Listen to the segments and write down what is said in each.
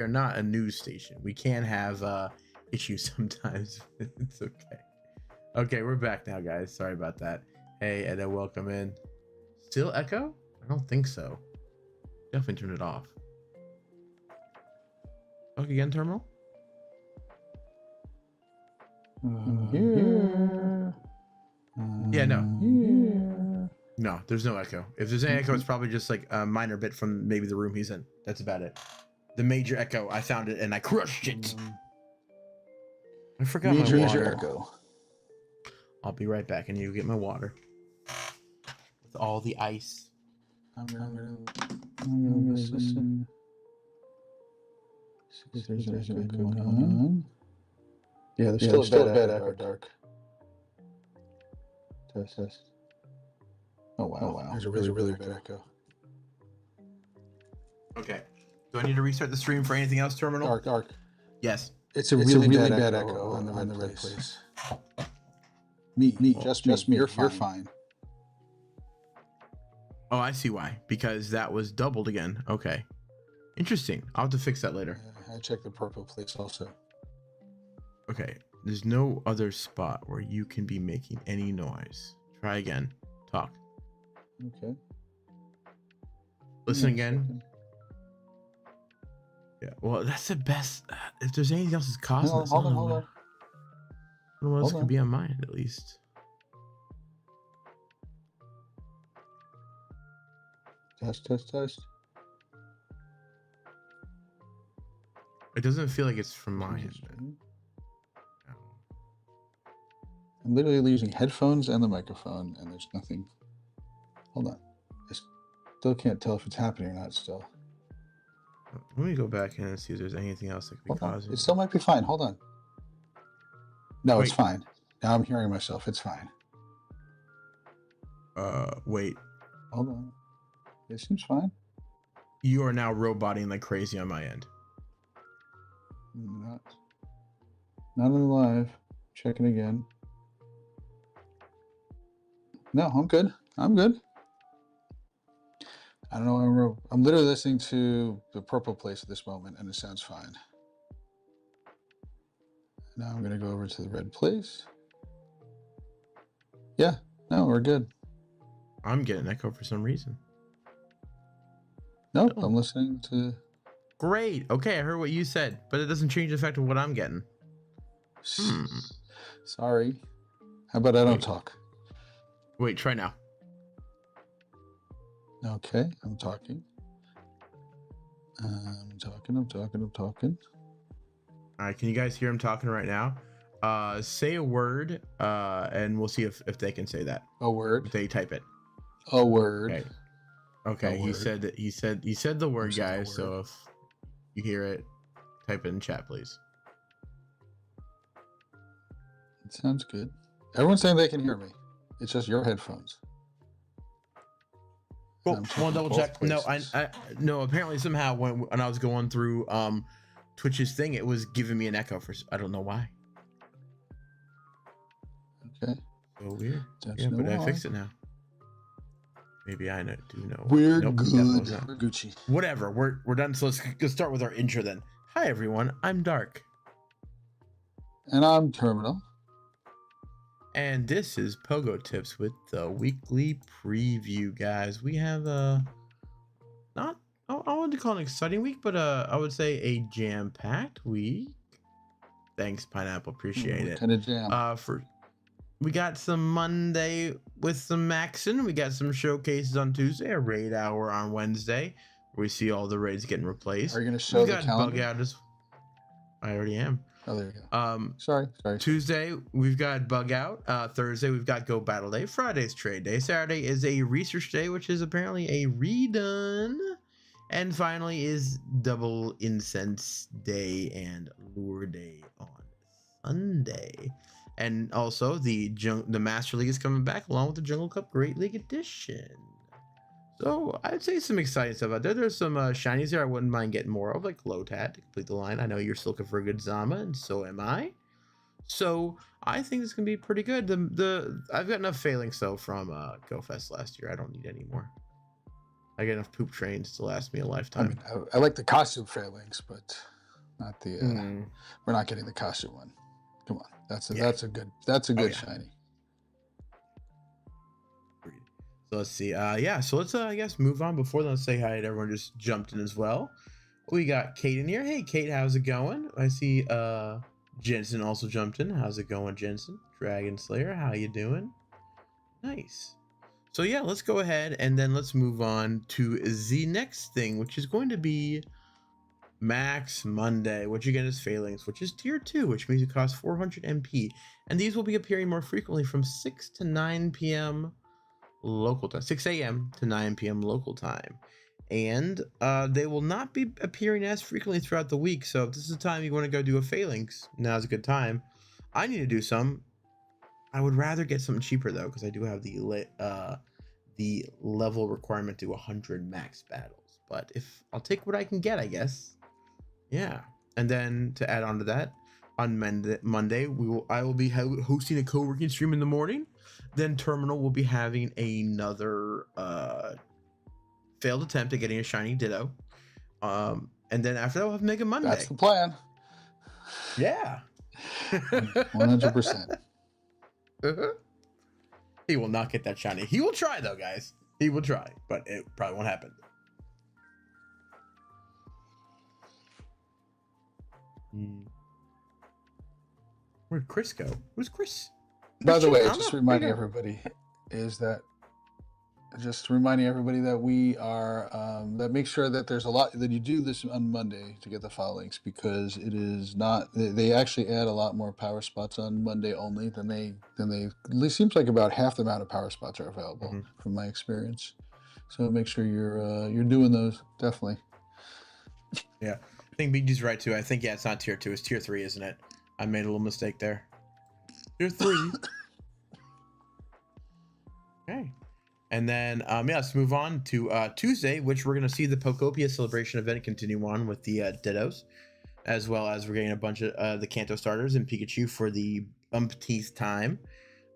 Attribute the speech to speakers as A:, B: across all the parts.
A: We're not a news station. We can have issues sometimes. It's okay. Okay, we're back now, guys. Sorry about that. Hey, Edda, welcome in. Still echo? I don't think so. Definitely turn it off. Talk again, terminal?
B: Here.
A: Yeah, no.
B: Here.
A: No, there's no echo. If there's any echo, it's probably just like a minor bit from maybe the room he's in. That's about it. The major echo, I found it and I crushed it. I forgot my water.
B: Echo.
A: I'll be right back and you get my water. With all the ice.
B: I'm gonna listen. See if there's an echo going on. Yeah, there's still a bad echo, Dark. Test. Oh wow. There's a really bad echo.
A: Okay. Do I need to restart the stream for anything else, terminal?
B: Dark.
A: Yes.
B: It's a really bad echo on the red place. Me. Just me. You're fine.
A: Oh, I see why. Because that was doubled again. Okay. Interesting. I'll have to fix that later.
B: I checked the purple place also.
A: Okay. There's no other spot where you can be making any noise. Try again. Talk.
B: Okay.
A: Listen again. Yeah. Well, that's the best. If there's anything else that's causing this,
B: hold on.
A: I don't know what else could be on mine, at least.
B: Test.
A: It doesn't feel like it's from my end.
B: I'm literally using headphones and the microphone, and there's nothing. Hold on. I still can't tell if it's happening or not still.
A: Let me go back in and see if there's anything else that could be causing
B: it. It still might be fine. Hold on. No, it's fine. Now I'm hearing myself. It's fine.
A: Wait.
B: Hold on. It seems fine.
A: You are now roboting like crazy on my end.
B: Not in live. Checking again. No, I'm good. I don't know. I'm literally listening to the purple place at this moment, and it sounds fine. Now I'm going to go over to the red place. Yeah, no, we're good.
A: I'm getting echo for some reason.
B: Nope, I'm listening to...
A: Great. Okay, I heard what you said, but it doesn't change the fact of what I'm getting.
B: Sorry. How about I don't talk?
A: Wait, try now.
B: Okay, I'm talking. I'm talking.
A: All right, can you guys hear him talking right now? Say a word, and we'll see if they can say that.
B: A word?
A: If they type it.
B: A word.
A: Okay. He said that. He said the word, guys. So if you hear it, type it in chat, please.
B: It sounds good. Everyone's saying they can hear me. It's just your headphones.
A: Cool. One double check. No, no. Apparently, somehow when I was going through Twitch's thing, it was giving me an echo for. I don't know why.
B: Okay.
A: So weird. But I fixed it now. Maybe I do know.
B: We're good. We're Gucci.
A: Whatever. We're done. So let's start with our intro then. Hi everyone. I'm Dark.
B: And I'm Terminal.
A: And this is Pogo Tips with the weekly preview, guys. We have I wanted to call it an exciting week, but I would say a jam-packed week. Thanks, Pineapple. Appreciate it.
B: Kind of jam.
A: We got some Monday with some Maxon. We got some showcases on Tuesday, a raid hour on Wednesday, where we see all the raids getting replaced.
B: Are you going to show the calendar?
A: Bug out I already am.
B: Oh, there you go. Sorry.
A: Tuesday, we've got Bug Out. Thursday, we've got Go Battle Day. Friday's Trade Day. Saturday is a Research Day, which is apparently a redone. And finally is Double Incense Day and Lure Day on Sunday. And also, the Master League is coming back along with the Jungle Cup Great League Edition. So I'd say some exciting stuff out there. There's some shinies there I wouldn't mind getting more of, like Lotat to complete the line. I know you're still looking for a good Zama, and so am I. So I think it's gonna be pretty good. I've got enough failings though from GoFest last year. I don't need any more. I get enough poop trains to last me a
B: I
A: lifetime.
B: mean, I like the costume failings, but not the.
A: Mm.
B: We're not getting the costume one. Come on, that's a good
A: yeah.
B: shiny.
A: So let's see. Yeah. So let's I guess move on. Before then, let's say hi to everyone just jumped in as well. We got Kate in here. Hey, Kate, how's it going? I see Jensen also jumped in. How's it going, Jensen? Dragon Slayer, how you doing? Nice. So yeah, let's go ahead and then let's move on to the next thing, which is going to be Max Monday, which again is Phalanx, which is tier 2, which means it costs 400 MP. And these will be appearing more frequently from 6 to 9 p.m. local time, 6 a.m. to 9 p.m. local time. And they will not be appearing as frequently throughout the week. So if this is the time you want to go do a Phalanx, now's a good time. I need to do some. I would rather get something cheaper though, because I do have the level requirement to 100 max battles. But if I'll take what I can get, I guess. Yeah. And then to add on to that, on Monday, I will be hosting a co-working stream in the morning. Then Terminal will be having another failed attempt at getting a shiny Ditto. And then after that, we'll have Mega Monday.
B: That's the plan.
A: Yeah.
B: 100%.
A: He will not get that shiny. He will try though, guys. He will try, but it probably won't happen. Where'd Chris go? Who's Chris?
B: By the way, just reminding everybody that we are that make sure that there's a lot that you do this on Monday to get the file links, because it is not, they actually add a lot more power spots on Monday only than they it seems like about half the amount of power spots are available from my experience. So make sure you're doing those, definitely.
A: Yeah, I think BG's right too. I think it's not tier 2, it's tier 3, isn't it? I made a little mistake there. Tier 3. Okay. And then, let's move on to Tuesday, which we're going to see the Pokopia celebration event continue on with the Dittos, as well as we're getting a bunch of the Kanto starters and Pikachu for the umpteenth time.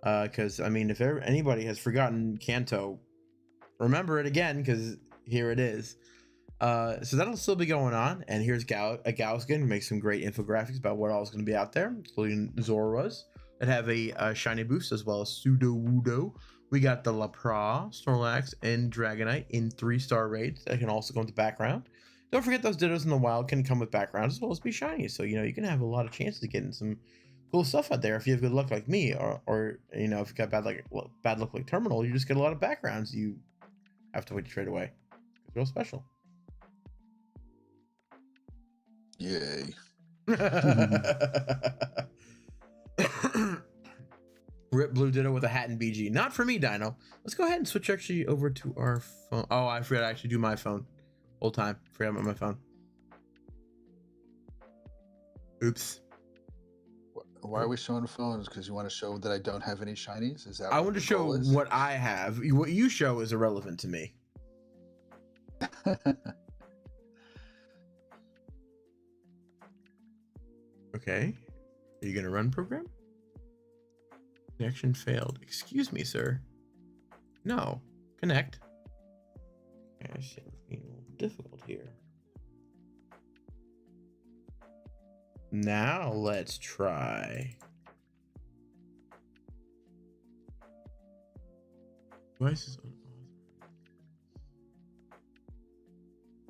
A: Because, I mean, if anybody has forgotten Kanto, remember it again, because here it is. So that'll still be going on. And here's Gauskin, who makes some great infographics about what all is going to be out there, including Zoras that have a shiny boost, as well as Sudowoodo. We got the Lapra, Snorlax, and Dragonite in 3-star raids that can also go into background. Don't forget those Dittos in the wild can come with background as well as be shiny. So, you can have a lot of chances of getting some cool stuff out there if you have good luck like me, or if you got bad luck like Terminal, you just get a lot of backgrounds you have to wait to trade away. It's real special.
B: Yay.
A: Rip Blue Ditto with a hat and BG. Not for me, Dino. Let's go ahead and switch actually over to our phone. Oh, I forgot to actually do my phone. Whole time. Forgot about my phone. Oops.
B: Why are we showing phones? Because you want to show that I don't have any shinies? Is that
A: I want to show what I have. What you show is irrelevant to me. Okay. Are you going to run program? Connection failed. Excuse me, sir. No. Connect. Gosh, it's being a little difficult here. Now let's try. Device is unauthorized.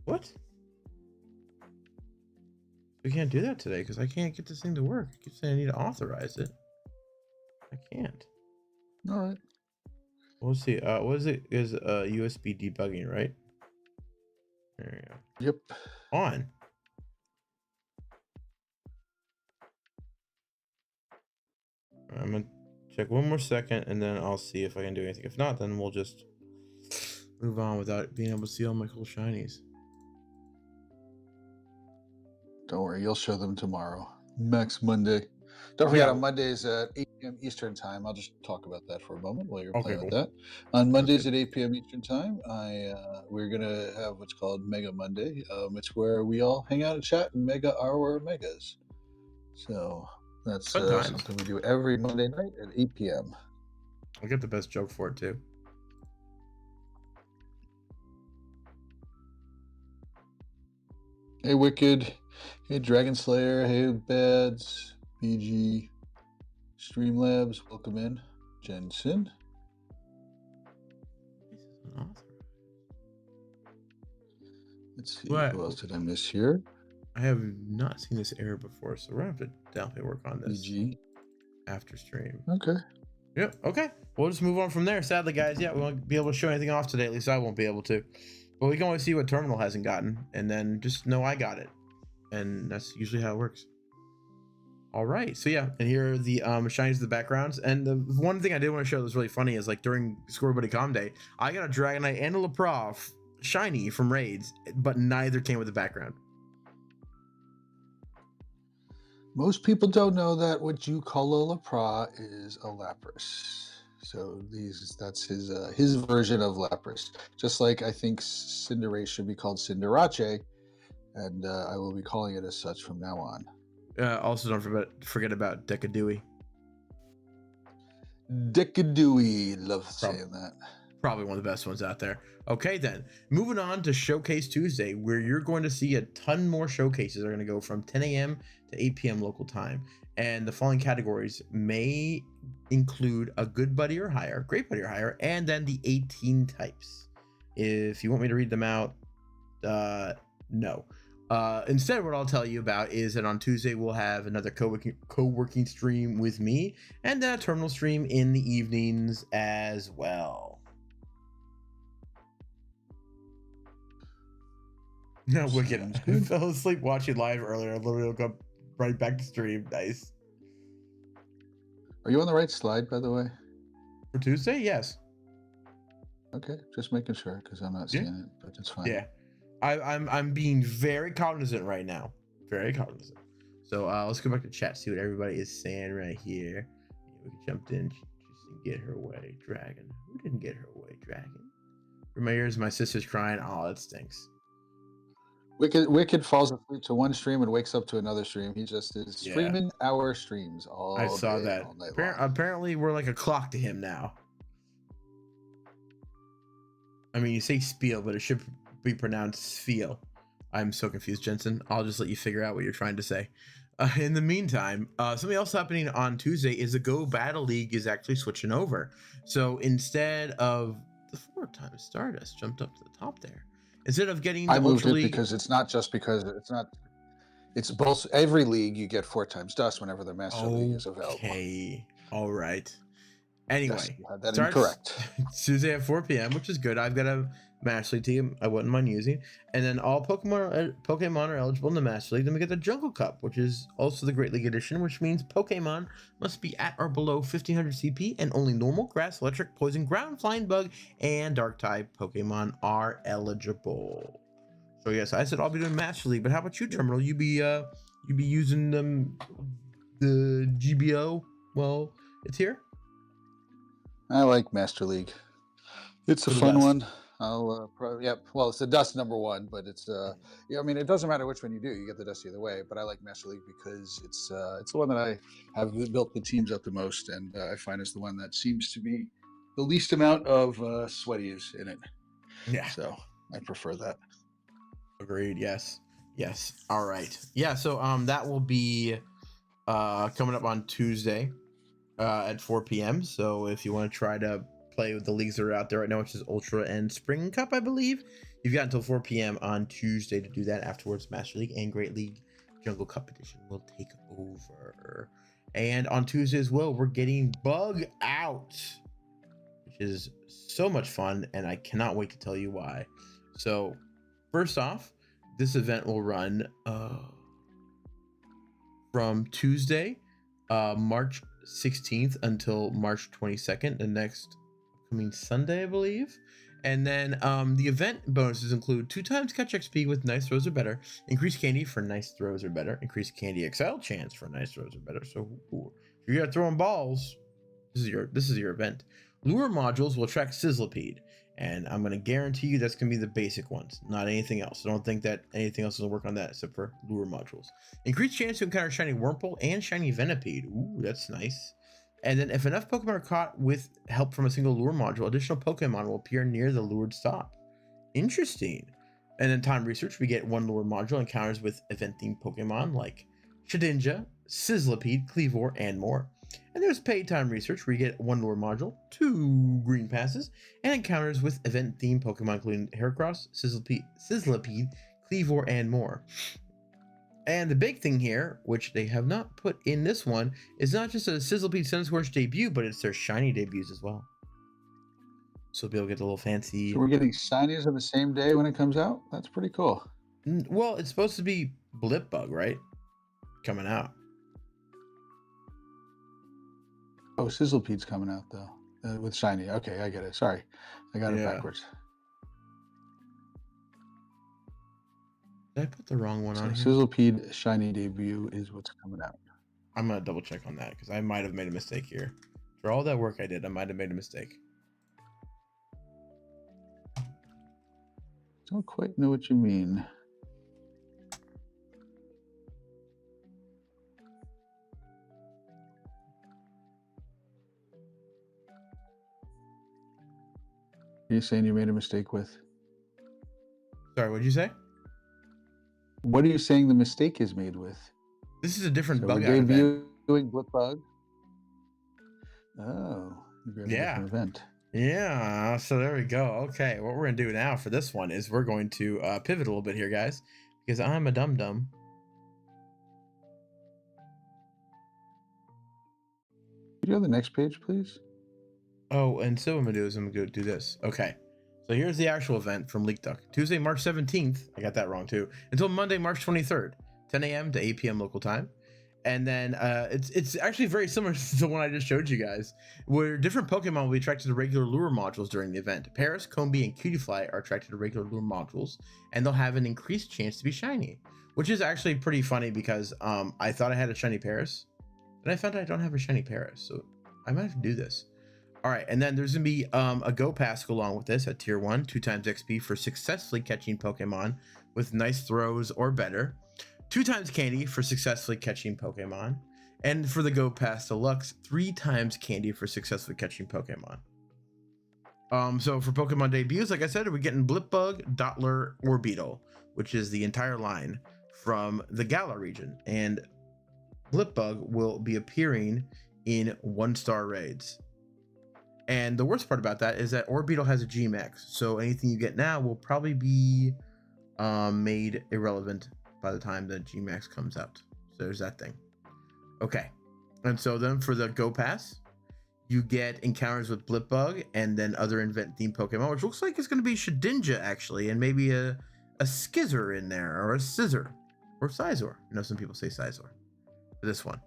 A: What? We can't do that today because I can't get this thing to work. It keeps saying I need to authorize it. I can't.
B: All right.
A: We'll see. What is it? Is USB debugging, right? There you go.
B: Yep.
A: On. I'm gonna check one more second and then I'll see if I can do anything. If not, then we'll just move on without being able to see all my cool shinies.
B: Don't worry, you'll show them tomorrow. Next Monday. Don't forget, on Mondays at 8 p.m. Eastern Time, I'll just talk about that for a moment while you're playing with that. On Mondays at 8 p.m. Eastern Time, we're going to have what's called Mega Monday. It's where we all hang out and chat and mega our megas. So that's something we do every Monday night at 8 p.m.
A: I'll get the best joke for it, too.
B: Hey, Wicked. Hey, Dragon Slayer. Hey, Bads. BG. Streamlabs. Welcome in. Jensen. Let's see.
A: What?
B: Who else did I miss here?
A: I have not seen this error before, so we're gonna have to definitely work on this
B: BG.
A: after stream.
B: Okay.
A: Yep. Okay. We'll just move on from there. Sadly, guys, yeah, we won't be able to show anything off today. At least I won't be able to. But we can always see what Terminal hasn't gotten, and then just know I got it. And that's usually how it works. All right. So yeah, and here are the shinies of the backgrounds. And the one thing I did want to show that was really funny is like during Score Buddy Com Day, I got a Dragonite and a Leprof shiny from raids, but neither came with the background.
B: Most people don't know that what you call a Lapras is a Lapras. So that's his version of Lapras. Just like I think Cinderace should be called Cinderace, and I will be calling it as such from now on.
A: Also, don't forget about Decadewey.
B: Decadewey, love saying that.
A: Probably one of the best ones out there. Okay, then moving on to Showcase Tuesday, where you're going to see a ton more showcases. Are going to go from 10 a.m. to 8 p.m. local time, and the following categories may include a good buddy or higher, great buddy or higher, and then the 18 types. If you want me to read them out, no. Instead, what I'll tell you about is that on Tuesday we'll have another co-working stream with me, and then a terminal stream in the evenings as well. No, Wicked. I fell asleep watching live earlier. I literally woke up right back to stream. Nice.
B: Are you on the right slide, by the way?
A: For Tuesday? Yes.
B: Okay, just making sure because I'm not seeing it, but it's fine.
A: Yeah, I'm being very cognizant right now. Very cognizant. So let's go back to chat, see what everybody is saying right here. We jumped in. She didn't get her way. Dragon. Who didn't get her way? Dragon. For my ears, my sister's crying. Oh, that stinks.
B: Wicked falls asleep to one stream and wakes up to another stream. He just is streaming our streams all
A: I saw
B: day,
A: that.
B: all night long.
A: Apparently, we're like a clock to him now. I mean, you say spiel, but it should be pronounced spiel. I'm so confused, Jensen. I'll just let you figure out what you're trying to say. In the meantime, something else happening on Tuesday is the Go Battle League is actually switching over. So instead of the 4-time Stardust jumped up to the top there. Instead of getting
B: I moved it because it's not just because it's not. It's both. Every league you get 4 times dust whenever the Master League is available.
A: Okay. All right. Anyway,
B: yes, you had that incorrect.
A: Tuesday at 4 p.m., which is good. I've got a Master League team I wouldn't mind using. And then all Pokemon are eligible in the Master League. Then we get the Jungle Cup, which is also the Great League Edition, which means Pokemon must be at or below 1500 CP, and only normal, grass, electric, poison, ground, flying bug, and dark type Pokemon are eligible. So yes, I said I'll be doing Master League, but how about you, Terminal? You be using the GBO? Well, it's here.
B: I like Master League. It's a fun one. I'll probably, well, it's the dust #1, but it's I mean, it doesn't matter which one you do, you get the dust either way, but I like Master League because it's the one that I have built the teams up the most, and I find it's the one that seems to be the least amount of sweaties in it.
A: Yeah,
B: so I prefer that.
A: Agreed. Yes. All right. Yeah, so that will be coming up on Tuesday at 4 p.m. So if you want to try to play with the leagues that are out there right now, which is Ultra and Spring Cup, I believe, you've got until 4 p.m. on Tuesday to do that. Afterwards, Master League and Great League Jungle Cup Edition will take over. And on Tuesday as well, we're getting Bug Out, which is so much fun, and I cannot wait to tell you why. So first off, this event will run from Tuesday, March 16th until March 22nd, the next coming Sunday, I believe. And then the event bonuses include 2 times catch XP with nice throws or better, increased candy for nice throws or better, increased candy XL chance for nice throws or better. So if you're throwing balls, this is your event. Lure modules will attract Sizzlipede, and I'm going to guarantee you that's going to be the basic ones, not anything else. I don't think that anything else will work on that except for lure modules. Increased chance to encounter shiny Wurmple and shiny Venipede. Ooh, that's nice. And then if enough Pokemon are caught with help from a single lure module, additional Pokemon will appear near the lured stop. Interesting. And in time research, we get 1 lure module encounters with event-themed Pokemon like Shedinja, Sizzlipede, Cleavor, and more. And there's paid time research where you get 1 lure module, 2 green passes, and encounters with event-themed Pokemon including Heracross, Sizzlipede, Cleavor, and more. And the big thing here, which they have not put in this one, is not just a Sizzlipede Sunscorch debut, but it's their shiny debuts as well. So we'll get a little fancy.
B: So we're getting shinies on the same day when it comes out? That's pretty cool.
A: Well, it's supposed to be Blipbug, right? Coming out.
B: Oh, Sizzlepede's coming out though, with shiny. Okay, I get it. Sorry, I got it backwards.
A: Did I put the wrong one on here?
B: Sizzlepede shiny debut is what's coming out.
A: I'm gonna double check on that because I might have made a mistake here. For all that work I did, I might have made a mistake.
B: Don't quite know what you mean. Are you saying you made a mistake with?
A: Sorry, what did you say?
B: What are you saying the mistake is made with?
A: This is a different bug
B: out event. Doing Blipbug. Oh, different event.
A: Yeah, so there we go. Okay, what we're gonna do now for this one is we're going to pivot a little bit here, guys, because I'm a dum-dum.
B: Could you go to the next page, please?
A: Oh, and so what I'm gonna do is I'm gonna do this. Okay, so here's the actual event from Leak Duck. Tuesday, March 17th. I got that wrong too. Until Monday, March 23rd, 10 a.m. to 8 p.m. local time. And then it's actually very similar to the one I just showed you guys, where different Pokemon will be attracted to regular lure modules during the event. Paris, Combee, and Cutiefly are attracted to regular lure modules, and they'll have an increased chance to be shiny, which is actually pretty funny because I thought I had a shiny Paris, and I found I don't have a shiny Paris, so I might have to do this. All right, and then there's gonna be a Go Pass to go along with this at Tier 1, 2 times XP for successfully catching Pokemon with nice throws or better. 2 times candy for successfully catching Pokemon, and for the Go Pass Deluxe, 3 times candy for successfully catching Pokemon. So for Pokemon debuts, like I said, we're getting Blipbug, Dottler, Orbeetle, which is the entire line from the Galar region, and Blipbug will be appearing in 1-star raids. And the worst part about that is that Orbeetle has a Gmax, so anything you get now will probably be made irrelevant by the time the Gmax comes out. So there's that thing. Okay, and so then for the Go Pass, you get encounters with Blipbug and then other event-themed Pokemon, which looks like it's going to be Shedinja actually, and maybe a Skizzer in there, or a Scizor, or Sizor. I know some people say Sizor for this one.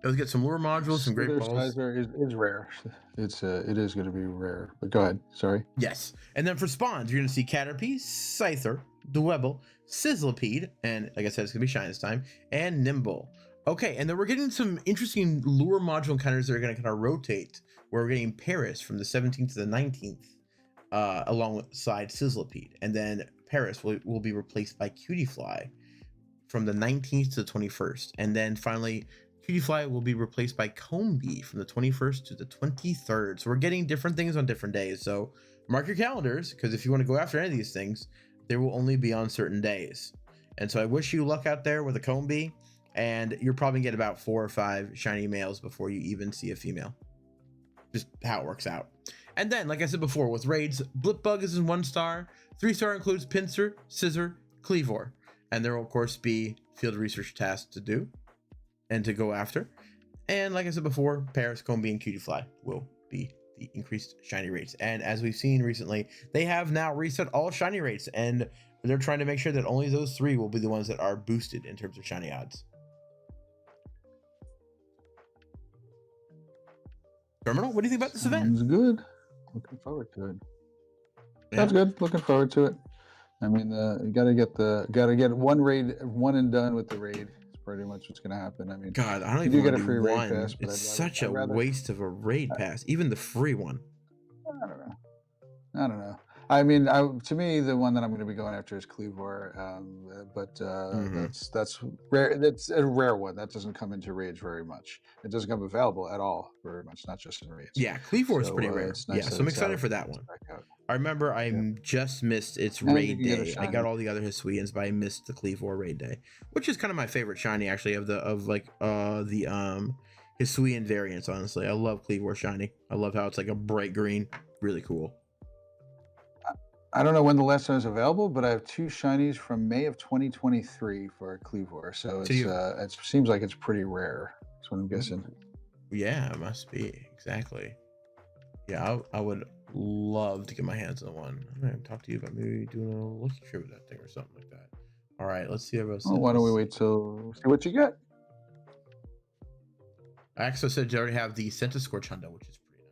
A: You'll get some lure modules, some great balls.
B: Sizor is rare. It is going to be rare. But go ahead. Sorry.
A: Yes, and then for spawns, you're going to see Caterpie, Scyther, Dwebble, Sizzlipede, and like I said, it's going to be shiny this time, and Nimble. Okay, and then we're getting some interesting lure module encounters that are going to kind of rotate, where we're getting Paris from the 17th to the 19th, alongside Sizzlipede, and then Paris will be replaced by Cutiefly from the 19th to the 21st, and then finally Cutiefly will be replaced by Combee from the 21st to the 23rd. So we're getting different things on different days, so mark your calendars, because if you want to go after any of these things, they will only be on certain days. And so I wish you luck out there with a Combee, and you'll probably get about 4 or 5 shiny males before you even see a female. Just how it works out. And then, like I said before, with raids, Blipbug is in 1-star. 3-star includes Pinsir, Scizor, Cleavor. And there will, of course, be field research tasks to do and to go after. And like I said before, Paris, Combee, and Cutiefly will be the increased shiny rates. And as we've seen recently, they have now reset all shiny rates, and they're trying to make sure that only those 3 will be the ones that are boosted in terms of shiny odds. Terminal, what do you think about this event?
B: Sounds good. Looking forward to it. Yeah. Sounds good. Looking forward to it. I mean, you gotta get one raid, one and done with the raid. It's pretty much what's gonna happen. I mean,
A: God, I don't even want to do one. Pass, it's such a waste of a raid pass, even the free one.
B: I don't know. I mean, to me, the one that I'm going to be going after is Cleavor, but that's rare. That's a rare one. That doesn't come into raids very much. It doesn't come available at all very much, not just in raids.
A: Yeah, Cleavor is pretty rare. Nice, yeah, so I'm excited for that one. I remember I just missed its
B: And you
A: raid
B: can get a
A: day. I
B: shiny.
A: got all the other Hisuians, but I missed the Cleavor raid day, which is kind of my favorite shiny actually of the Hisuian variants. Honestly, I love Cleavor shiny. I love how it's like a bright green, really cool.
B: I don't know when the last time was available, but I have 2 shinies from May of 2023 for Cleavor. So
A: So
B: it seems like it's pretty rare. That's what I'm guessing.
A: Yeah, it must be exactly. Yeah, I would love to get my hands on one. I'm gonna talk to you about maybe doing a lucky trip with that thing or something like that. All right, let's see what
B: Well, why don't we wait till see what you get?
A: I actually said you already have the Centiskorch Hundo, which is pretty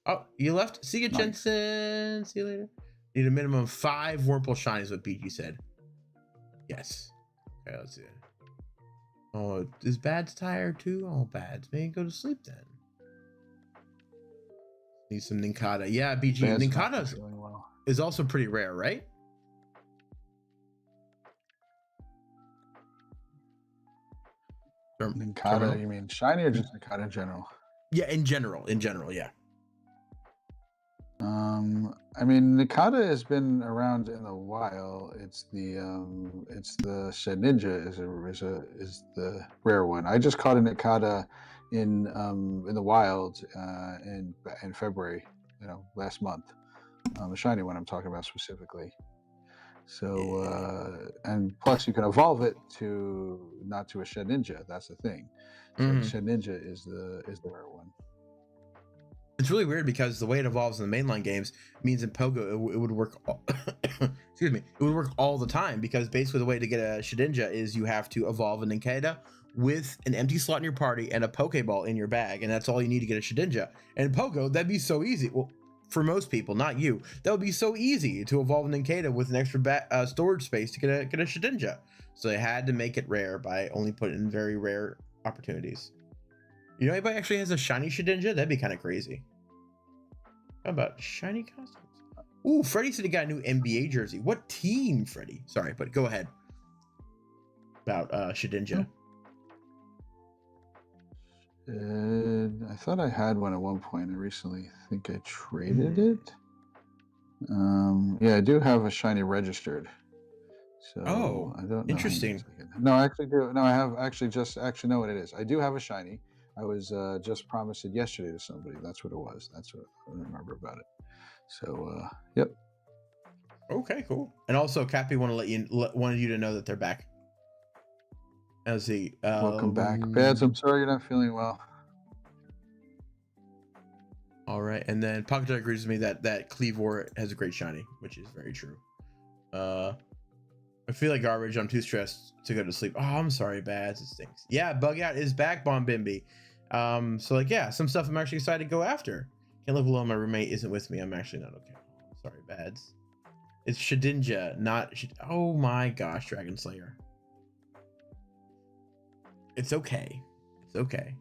A: nice. Oh, you left. See you, Jensen. See you later. Need a minimum 5 Wurmple shinies, what BG said. Yes. Okay, let's see. Oh, is Bad's tired too? Oh, Bad's. Maybe go to sleep then. Need some Nincada. Yeah, BG. Nincada is also pretty rare, right?
B: Nincada, you mean shiny or just Nincada in general?
A: Yeah, in general, yeah.
B: I mean, Nincada has been around in a while. It's the Shedinja is the rare one. I just caught a Nincada in the wild in February, last month. The shiny one I'm talking about specifically. So and plus you can evolve it not to a Shedinja. That's the thing. So the Shedinja is the rare one.
A: It's really weird because the way it evolves in the mainline games means in Pogo it would work. Excuse me, it would work all the time because basically the way to get a Shedinja is you have to evolve a Nincada with an empty slot in your party and a Pokeball in your bag, and that's all you need to get a Shedinja. And in Pogo, that'd be so easy. Well, for most people, not you, that would be so easy to evolve a Nincada with an extra storage space to get a Shedinja. So they had to make it rare by only putting in very rare opportunities. You know, anybody actually has a shiny Shedinja? That'd be kind of crazy. How about shiny costumes? Ooh, Freddie said he got a new NBA jersey. What team, Freddie? Sorry, but go ahead. About Shedinja.
B: I thought I had one at one point. I recently think I traded it. Yeah, I do have a shiny registered. So I don't know.
A: Interesting.
B: No, I actually do. No, I have actually know what it is. I do have a shiny. I was just promised it yesterday to somebody. That's what it was. That's what I remember about it. So, yep.
A: Okay, cool. And also, Cappy wanted you to know that they're back. Let's see.
B: Welcome back, Bads. I'm sorry you're not feeling well.
A: All right, and then Pocket agrees with me that Cleavor has a great shiny, which is very true. I feel like garbage. I'm too stressed to go to sleep. Oh, I'm sorry, Bads. It stinks. Yeah, Bug Out is back, Bombimbi. So like, yeah, some stuff I'm actually excited to go after. Can't live alone. My roommate isn't with me. I'm actually not okay. Oh, sorry, Bads. It's Shedinja, not oh my gosh, Dragon Slayer. It's okay. It's okay.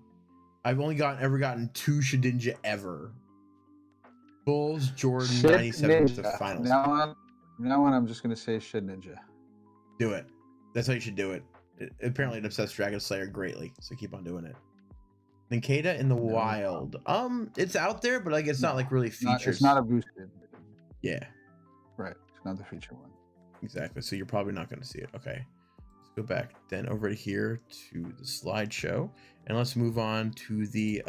A: I've only ever gotten 2 Shedinja ever. Bulls, Jordan, 97 was the finals.
B: Now on, I'm just gonna say Shedinja.
A: Do it. That's how you should do it. Apparently it upsets Dragon Slayer greatly, so keep on doing it. Nincada in the wild. It's out there, but like it's not like really features.
B: It's not a boosted.
A: Yeah.
B: Right. It's not the feature one.
A: Exactly. So you're probably not going to see it. Okay. Let's go back then over here to the slideshow, and let's move on to the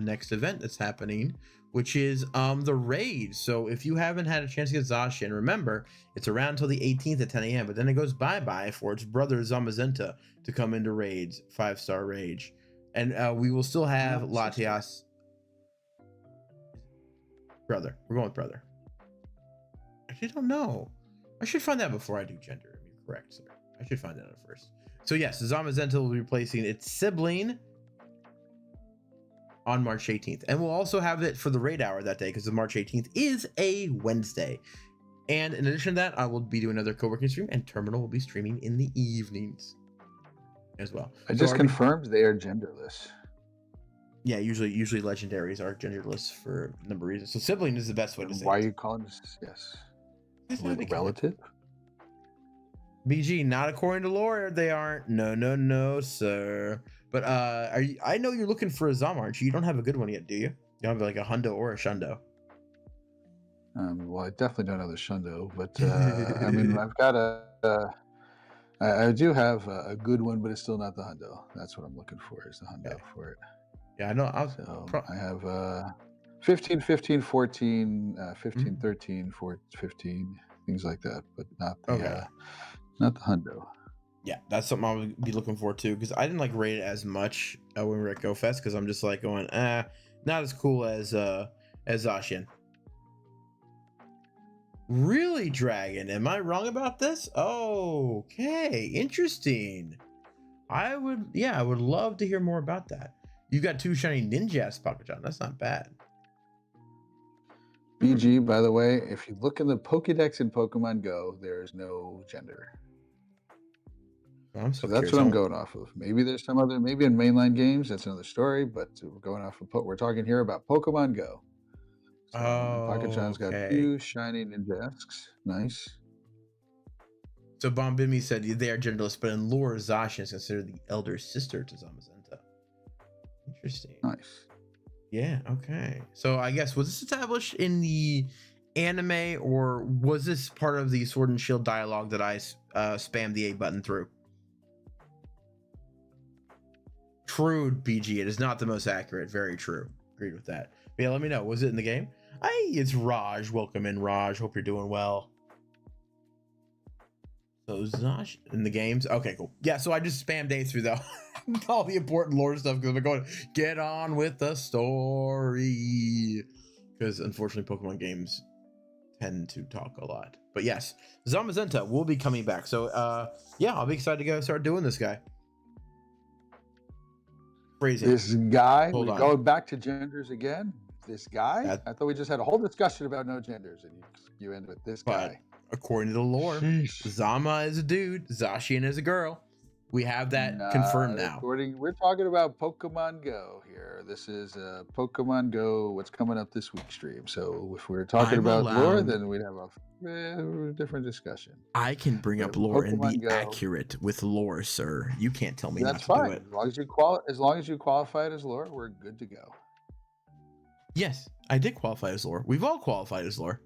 A: next event that's happening, which is the raid. So if you haven't had a chance to get Zacian, remember it's around until the 18th at 10 a.m. But then it goes bye-bye for its brother Zamazenta to come into raids, 5-star rage. And we will still have Latias. Brother. We're going with brother. I actually don't know. I should find that before I do gender. You're correct, sir. I should find that out first. So yes, Zamazenta will be replacing its sibling on March 18th. And we'll also have it for the raid hour that day because the March 18th is a Wednesday. And in addition to that, I will be doing another co-working stream, and Terminal will be streaming in the evenings as well.
B: I just confirmed they are genderless.
A: Yeah, usually legendaries are genderless for a number of reasons. So sibling is the best way to say
B: Why
A: it.
B: are you calling this? Yes. Relative?
A: BG, not according to lore, they aren't. No, sir. But I know you're looking for a Zom, aren't you? You don't have a good one yet, do you? You don't have like a Hundo or a Shundo.
B: Well, I definitely don't know the Shundo, but I mean, I've got I do have a good one, but it's still not the Hundo. That's what I'm looking for, is the Hundo
A: Okay.
B: for it.
A: Yeah, I know.
B: So I have 15, 15, 14, 15,
A: Mhm.
B: 13, 4, 15, things like that, but
A: Okay.
B: not the Hundo.
A: Yeah, that's something I would be looking for too, because I didn't like rate it as much when we were at GoFest, because I'm just like going, not as cool as Zacian. Really, Dragon? Am I wrong about this? Okay, interesting. I would love to hear more about that. You got two shiny ninjas, Papa-chan. That's not bad. Hmm.
B: BG, by the way, if you look in the Pokédex in Pokemon Go, there is no gender.
A: I'm
B: So
A: so
B: that's
A: curious.
B: what I'm going off of. Maybe there's some other, maybe in mainline games, that's another story, but we're going off of, we're talking here about Pokemon Go. So, and Pocket-chan's got
A: Okay.
B: 2 shiny Ninjasks. Nice.
A: So Bombimi said they are genderless, but in lore, Zacian is considered the elder sister to Zamazenta. Interesting.
B: Nice.
A: Yeah, okay. So I guess, was this established in the anime, or was this part of the Sword and Shield dialogue that I spammed the A button through? True, BG. It is not the most accurate. Very true. Agreed with that. But yeah, let me know. Was it in the game? Hey, it's Raj. Welcome in, Raj. Hope you're doing well. So Zash in the games. Okay, cool. Yeah, so I just spammed A through though. All the important lore stuff, because we're going, get on with the story. Because unfortunately, Pokemon games tend to talk a lot. But yes, Zamazenta will be coming back. So yeah, I'll be excited to go start doing this guy. Phrasing.
B: This guy,
A: Hold
B: we're
A: on.
B: going back to genders again. This guy?
A: That,
B: I thought we just had a whole discussion about no genders, and you end with this
A: but
B: guy.
A: according to the lore,
B: Sheesh.
A: Zama is a dude, Zacian is a girl. We have that confirmed now.
B: We're talking about Pokemon Go here. This is Pokemon Go, what's coming up this week stream. So if we're talking about lore, then we'd have a different discussion.
A: I can bring up lore Pokemon and be Go, accurate with lore, sir. You can't tell me not to do it.
B: As long as you qualify it as lore, we're good to go.
A: Yes, I did qualify as lore. We've all qualified as lore.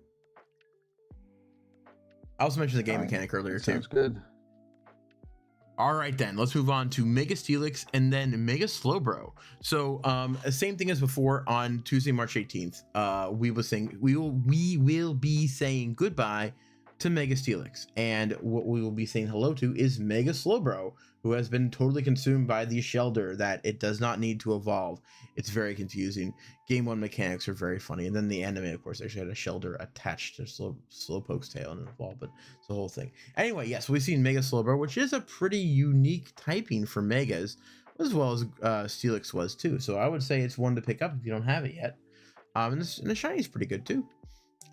A: I also mentioned the game mechanic earlier too.
B: Sounds good.
A: All right, then let's move on to Mega Steelix and then Mega Slowbro. So, same thing as before. On Tuesday, March 18th, we will be saying goodbye to Mega Steelix, and what we will be saying hello to is Mega Slowbro, who has been totally consumed by the Shelder that it does not need to evolve. It's very confusing. Game 1 mechanics are very funny, and then the anime, of course, actually had a Shelder attached to Slowpoke's tail and evolved, but it's the whole thing. Anyway, yes, we've seen Mega Slowbro, which is a pretty unique typing for Megas, as well as Steelix was too. So I would say it's one to pick up if you don't have it yet. And the shiny is pretty good too.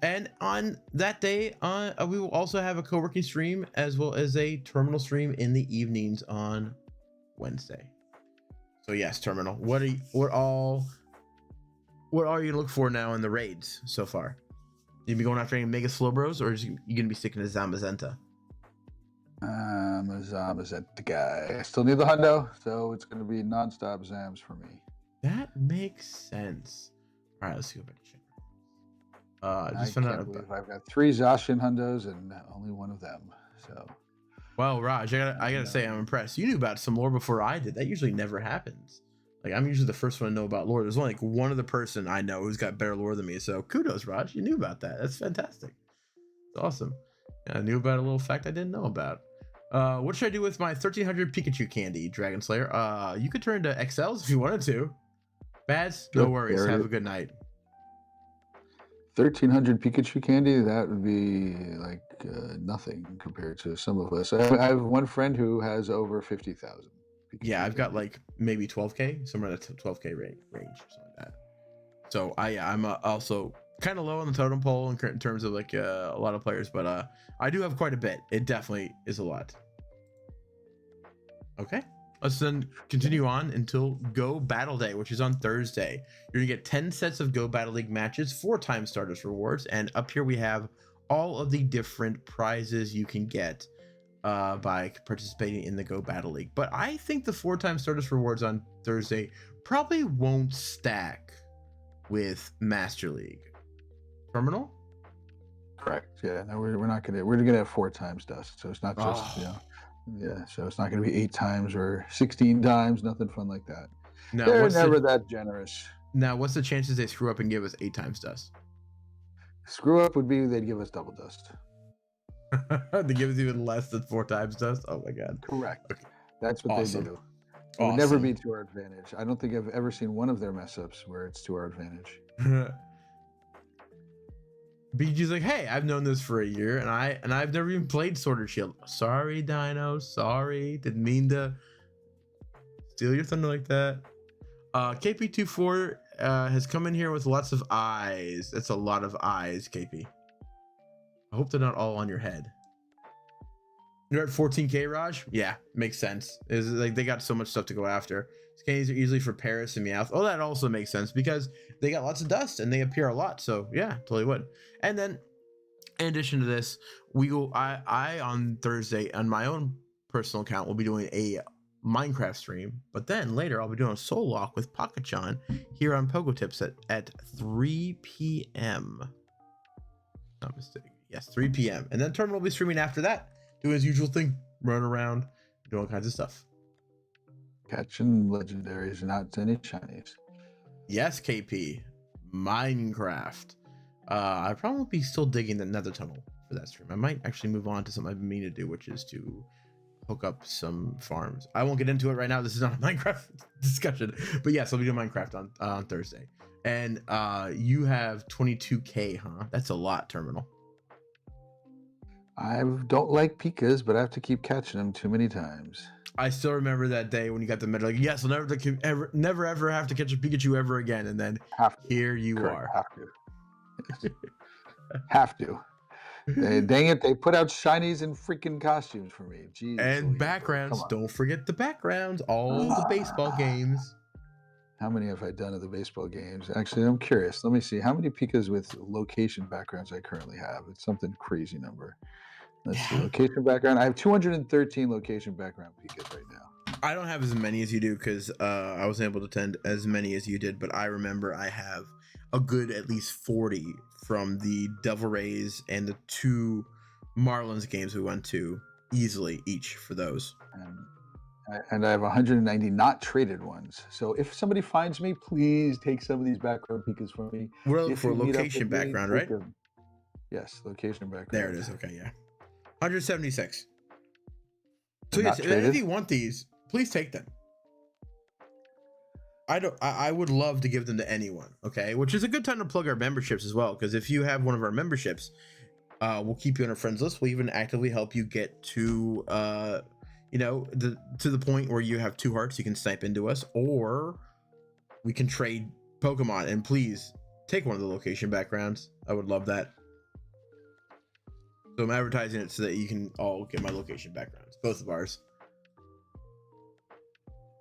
A: And on that day, we will also have a co-working stream as well as a terminal stream in the evenings on Wednesday. So yes, terminal. What are you looking for now in the raids so far? You be going after any Mega Slowbros, or is you gonna be sticking to Zamazenta?
B: I'm a Zamazenta guy. I still need the Hundo, so it's gonna be non-stop Zams for me.
A: That makes sense. All right, let's go back to check.
B: I can't believe I've got 3 Zacian Hundos and only one of them. So,
A: well, Raj, I gotta say I'm impressed. You knew about some lore before I did. That usually never happens. Like, I'm usually the first one to know about lore. There's only like one other person I know who's got better lore than me. So kudos, Raj. You knew about that. That's fantastic. It's awesome. I knew about a little fact I didn't know about. What should I do with my 1300 Pikachu candy, Dragon Slayer? You could turn to XLs if you wanted to. Bads, no worries. Have a good night.
B: 1300 Pikachu candy, that would be like nothing compared to some of us. I have one friend who has over 50,000.
A: Yeah, I've got like maybe 12k, somewhere in the 12k range or something like that. So I'm also kind of low on the totem pole in terms of like a lot of players, but I do have quite a bit. It definitely is a lot. Okay, let's then continue on until Go Battle Day, which is on Thursday. You're gonna get 10 sets of Go Battle League matches, 4 time Stardust rewards, and up here we have all of the different prizes you can get by participating in the Go Battle League. But I think the 4 time Stardust rewards on Thursday probably won't stack with Master League. Terminal?
B: Correct. Yeah. No, we're not gonna. We're gonna have 4 times dust. So it's not just
A: Oh,
B: Yeah. So it's not gonna be 8 times or 16 times. Nothing fun like that.
A: now
B: They're
A: what's the
B: never that generous.
A: now what's the chances they screw up and give us 8 times dust?
B: Screw up would be they'd give us double dust.
A: They give us even less than 4 times dust. Oh my god.
B: Correct.
A: Okay.
B: That's what they
A: Awesome.
B: do. It would never
A: Awesome.
B: be to our advantage. I don't think I've ever seen one of their mess ups where it's to our advantage.
A: BG's like, hey, I've known this for a year, and I've never even played Sword or Shield. Sorry, Dino. Sorry, didn't mean to steal your thunder like that. KP24 has come in here with lots of eyes. That's a lot of eyes, KP. I hope they're not all on your head. You're at 14k, Raj? Yeah, makes sense. Is like they got so much stuff to go after. Scannies are easily for Paris and Meowth. Oh, that also makes sense because they got lots of dust and they appear a lot. So yeah, totally would. And then in addition to this, I on Thursday on my own personal account will be doing a Minecraft stream, but then later I'll be doing a soul lock with Pocket-chan here on Pogo Tips at 3 p.m. Not mistaken. Yes, 3 p.m. And then Terminal will be streaming after that, doing his usual thing, running around, doing all kinds of stuff.
B: Catching legendaries, not any shinies.
A: Yes, KP. Minecraft. I probably won't be still digging the nether tunnel for that stream. I might actually move on to something I've been meaning to do, which is to hook up some farms. I won't get into it right now. This is not a Minecraft discussion, but yes, I'll be doing Minecraft on Thursday. And you have 22k, huh? That's a lot, Terminal.
B: I don't like Pikas, but I have to keep catching them too many times.
A: I still remember that day when you got the medal. Like, yes, I'll never ever have to catch a Pikachu ever again. And then here you are.
B: Have to. Yes. Have to. Dang it, they put out shinies and freaking costumes for me. Jeez,
A: and backgrounds. Don't forget the backgrounds. All the baseball games.
B: How many have I done of the baseball games? Actually, I'm curious. Let me see. How many Pikas with location backgrounds I currently have? It's something crazy number. Let's see. Location background. I have 213 location background Pikas right now.
A: I don't have as many as you do because I wasn't able to attend as many as you did, but I remember I have a good at least 40 from the Devil Rays and the 2 Marlins games we went to easily each for those.
B: And I have 190 not traded ones. So if somebody finds me, please take some of these background Pikas from me.
A: We're looking for location background, right?
B: Yes, location background.
A: There it is. Okay, yeah. 176. So yes, if you want these, please take them. I would love to give them to anyone, okay? Which is a good time to plug our memberships as well, because if you have one of our memberships, we'll keep you on our friends list. We'll even actively help you get to to the point where you have 2 hearts you can snipe into us, or we can trade Pokemon. And please take one of the location backgrounds. I would love that. So I'm advertising it so that you can all get my location backgrounds, both of ours.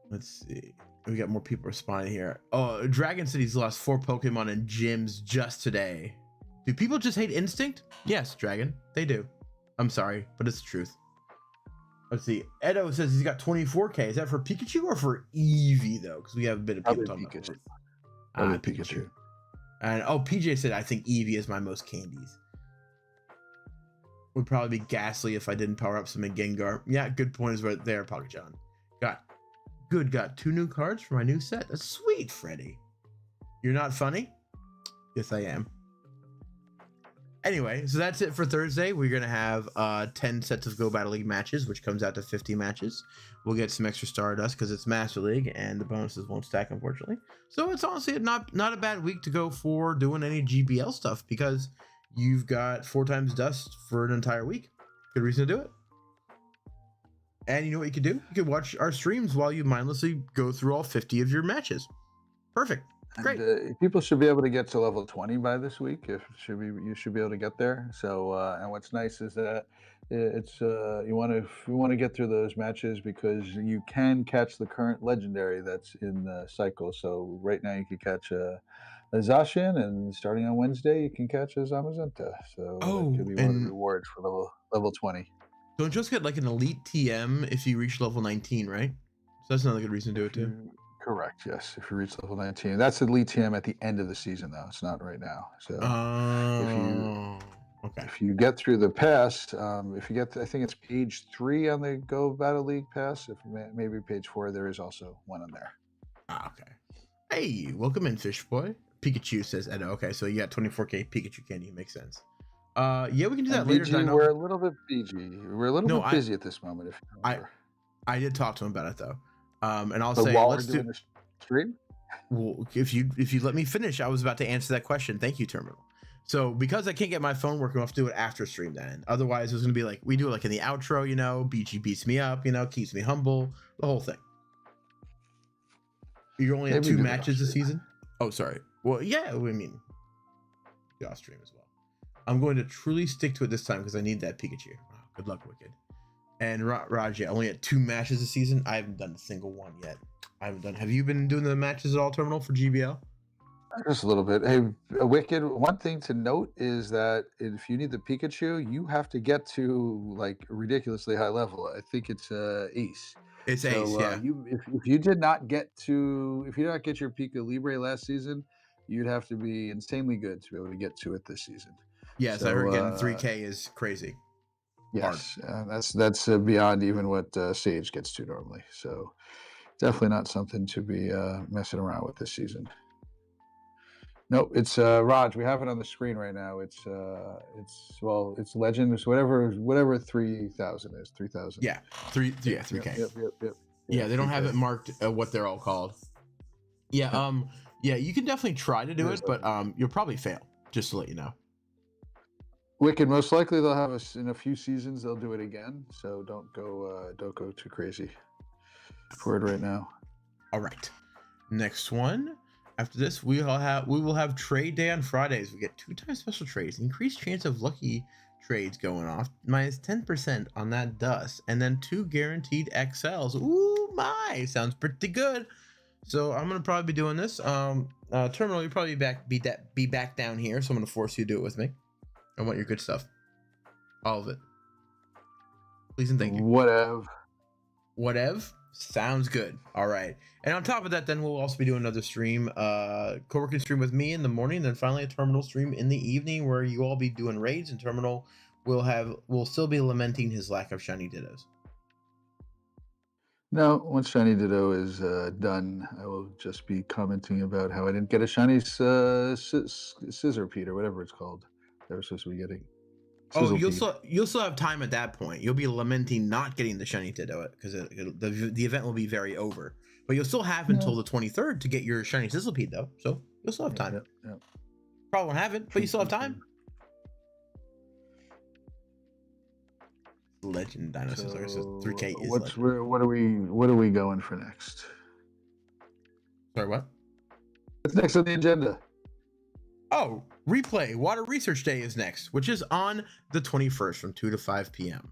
A: Let's see. We got more people responding here. Oh, Dragon City's lost 4 Pokemon in gyms just today. Do people just hate Instinct? Yes, Dragon, they do. I'm sorry, but it's the truth. Let's see. Edo says he's got 24k. Is that for Pikachu or for Eevee though? Because we have a bit of people talking
B: Pikachu.
A: About Pikachu. And PJ said I think Eevee is my most candies. Would probably be ghastly if I didn't power up some Gengar. Yeah, good point is right there, Pocket-chan. Got 2 new cards for my new set. That's sweet, Freddy. You're not funny? Yes, I am. Anyway, so that's it for Thursday. We're going to have 10 sets of Go Battle League matches, which comes out to 50 matches. We'll get some extra Stardust because it's Master League, and the bonuses won't stack, unfortunately. So it's honestly not a bad week to go for doing any GBL stuff because you've got 4 times dust for an entire week. Good reason to do it. And you know what you could do? You could watch our streams while you mindlessly go through all 50 of your matches. Perfect. Great.
B: And, people should be able to get to level 20 by this week. You should be able to get there. So, and what's nice is that it's you want to get through those matches because you can catch the current legendary that's in the cycle. So right now you can catch a Zacian, and starting on Wednesday you can catch a Zamazenta. So that could be one of the rewards for level 20.
A: Don't just get like an elite TM if you reach level 19, right? So that's another good reason to do it too.
B: Correct. Yes, if you reach level 19, that's elite TM at the end of the season, though. It's not right now. So,
A: Okay.
B: If you get through the pass, if you get, I think it's page 3 on the Go Battle League pass. If maybe page 4, there is also one on there.
A: Okay. Hey, welcome in, Fish Boy. Pikachu says Edo. Okay, so you got 24K Pikachu candy. Makes sense. Yeah, we can do that later.
B: BG, we're a little bit BG. We're a little bit busy at this moment. If you remember.
A: I did talk to him about it though, and I'll
B: but
A: say
B: while
A: let's
B: we're doing the stream.
A: Well, if you let me finish, I was about to answer that question. Thank you, Terminal. So because I can't get my phone working, I'll have to do it after stream then. Otherwise, it was gonna be like we do it like in the outro, you know. BG beats me up, you know, keeps me humble, the whole thing. You're only at 2 matches this season. Oh, sorry. Well, yeah, I mean, off stream as well. I'm going to truly stick to it this time because I need that Pikachu. Oh, good luck, Wicked. And Raj, yeah, only at 2 matches this season. I haven't done a single one yet. I haven't done. Have you been doing the matches at all, Terminal, for GBL?
B: Just a little bit. Hey, Wicked, one thing to note is that if you need the Pikachu, you have to get to like a ridiculously high level. I think it's Ace.
A: It's Ace, yeah.
B: If you did not get your Pika Libre last season, you'd have to be insanely good to be able to get to it this season.
A: Yes, so, I heard getting 3K is crazy.
B: Yes, that's beyond even what Sage gets to normally. So definitely not something to be messing around with this season. Nope, it's Raj. We have it on the screen right now. It's Legend. It's whatever 3,000 is. 3,000.
A: Yeah, 3K. Yep. Yeah, they don't have it marked what they're all called. Yeah, yeah, you can definitely try to do it, but you'll probably fail. Just to let you know.
B: Wicked, most likely they'll have us in a few seasons. They'll do it again, so don't go too crazy for it right now.
A: All right, next one. After this, we will have trade day on Fridays. We get 2 times special trades, increased chance of lucky trades going off, minus 10% on that dust, and then 2 guaranteed XLs. Ooh, my, sounds pretty good. So I'm gonna probably be doing this. Terminal, you'll probably be back down here, so I'm gonna force you to do it with me. I want your good stuff, all of it. Please and thank you. Whatever. Sounds good. All right. And on top of that, then we'll also be doing another stream, co-working stream with me in the morning, then finally a Terminal stream in the evening where you all be doing raids, and Terminal will still be lamenting his lack of shiny dittos.
B: No, once shiny ditto is done, I will just be commenting about how I didn't get a shiny scissor Pete or whatever it's called that we're supposed to be getting.
A: Oh, you'll still have time at that point. You'll be lamenting not getting the shiny ditto because the event will be very over. But you'll still have until the 23rd to get your shiny Sizzlepede though, so you'll still have time.
B: Yeah.
A: Probably won't have it, but you still have time. Legend dinosaurs. So 3K is
B: what are we going for next?
A: Sorry, what?
B: What's next on the agenda?
A: Oh, replay Water Research Day is next, which is on the 21st from 2 to 5 p.m.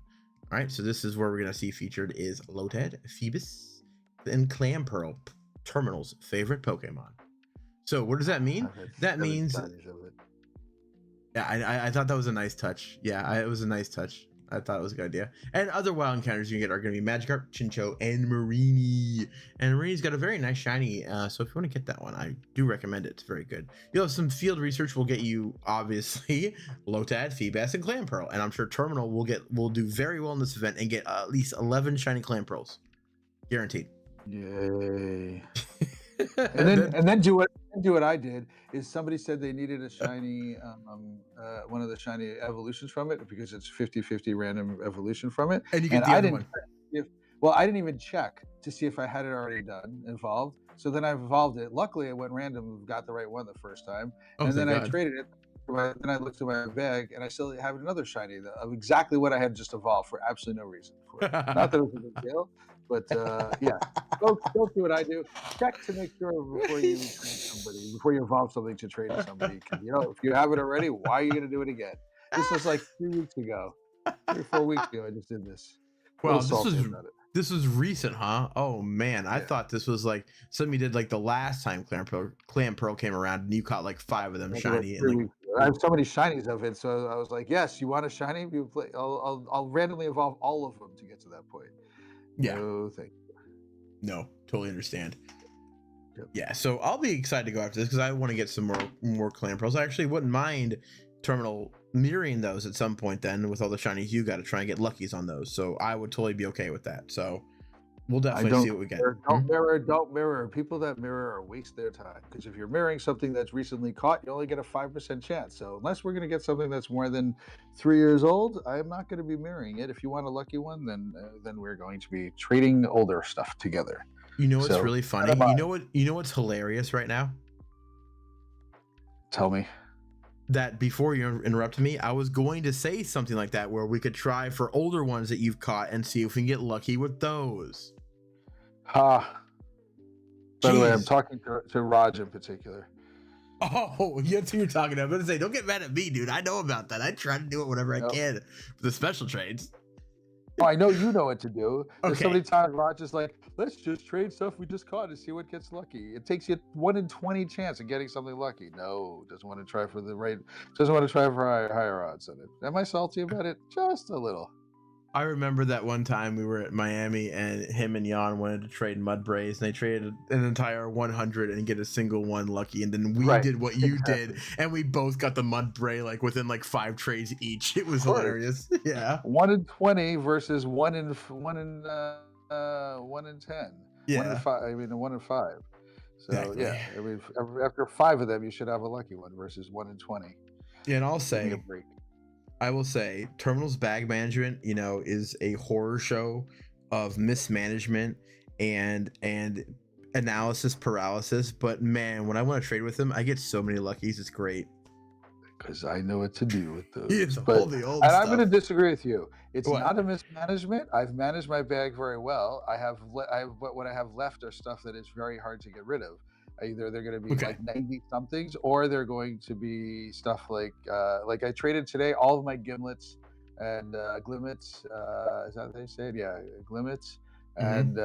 A: All right, so this is where we're gonna see featured is Lotad, Phoebus, and Clamperl, Terminal's favorite Pokemon. So what does that mean? That means, yeah, I thought that was a nice touch. Yeah, it was a nice touch. I thought it was a good idea. And other wild encounters you get are going to be Magikarp, Chinchou, and Mareanie. And Marie's got a very nice shiny. So if you want to get that one, I do recommend it. It's very good. You'll have some field research. Will get you obviously Lotad, Feebas, and Clamperl. And I'm sure Terminal will do very well in this event and get at least 11 shiny Clamperls, guaranteed.
B: Yay! and then do what I did. Is somebody said they needed a shiny, one of the shiny evolutions from it because it's 50-50 random evolution from it.
A: And you get the other one.
B: I didn't even check to see if I had it already evolved. So then I evolved it. Luckily, I went random, got the right one the first time, and then I traded it. Then I looked at my bag, and I still have another shiny of exactly what I had just evolved for absolutely no reason. Not that it was a big deal. But yeah, go do what I do. Check to make sure before you trade somebody, before you evolve something to trade to somebody. Because if you have it already, why are you going to do it again? This was like 3 weeks ago, 3 or 4 weeks ago. I just did this.
A: Well, this was recent, huh? Oh man, I thought this was like something you did like the last time Clamperl came around, and you caught like 5 of them shiny. And
B: I have so many shinies of it, so I was like, yes, you want a shiny? I'll randomly evolve all of them to get to that point.
A: Yeah.
B: No, thank you.
A: No, totally understand.
B: Yep.
A: Yeah, so I'll be excited to go after this because I want to get some more Clamperls. I actually wouldn't mind Terminal mirroring those at some point then with all the shinies you got to try and get luckies on those. So I would totally be okay with that. So we'll definitely see what we get.
B: Don't mirror. People that mirror are waste their time, because if you're mirroring something that's recently caught, you only get a 5% chance. So unless we're going to get something that's more than 3 years old, I'm not going to be mirroring it. If you want a lucky one, then we're going to be trading older stuff together.
A: You know what's really funny? You know what's hilarious right now?
B: Tell me.
A: That before you interrupted me, I was going to say something like that, where we could try for older ones that you've caught and see if we can get lucky with those.
B: By the way, I'm talking to Raj in particular.
A: Oh, that's who you're talking to. I'm going to say, don't get mad at me, dude. I know about that. I try to do it whenever I can for the special trades.
B: Oh, I know you know what to do. There's so many times Raj is like, let's just trade stuff we just caught and see what gets lucky. It takes you 1 in 20 chance of getting something lucky. No, doesn't want to try for higher odds on it. Am I salty about it? Just a little.
A: I remember that one time we were at Miami and him and Jan wanted to trade Mudbrays, and they traded an entire 100 and get a single one lucky, and then we did what you did, and we both got the Mudbray like within like 5 trades each. It was hilarious. Yeah.
B: 1 in 20 versus 1 in 10.
A: Yeah.
B: 1 in 5. I mean, 1 in 5. So
A: exactly.
B: Yeah, I mean, after 5 of them, you should have a lucky one versus 1 in 20.
A: Yeah, and I will say, Terminal's bag management, is a horror show of mismanagement and analysis paralysis. But man, when I want to trade with him, I get so many luckies. It's great.
B: Because I know what to do with those.
A: It's all the old
B: and
A: stuff.
B: I'm going to disagree with you. It's not a mismanagement. I've managed my bag very well. What I have left are stuff that is very hard to get rid of. Either they're going to be like 90 somethings, or they're going to be stuff like I traded today all of my gimlets and glimmets. Is that what they said? Yeah, glimmets and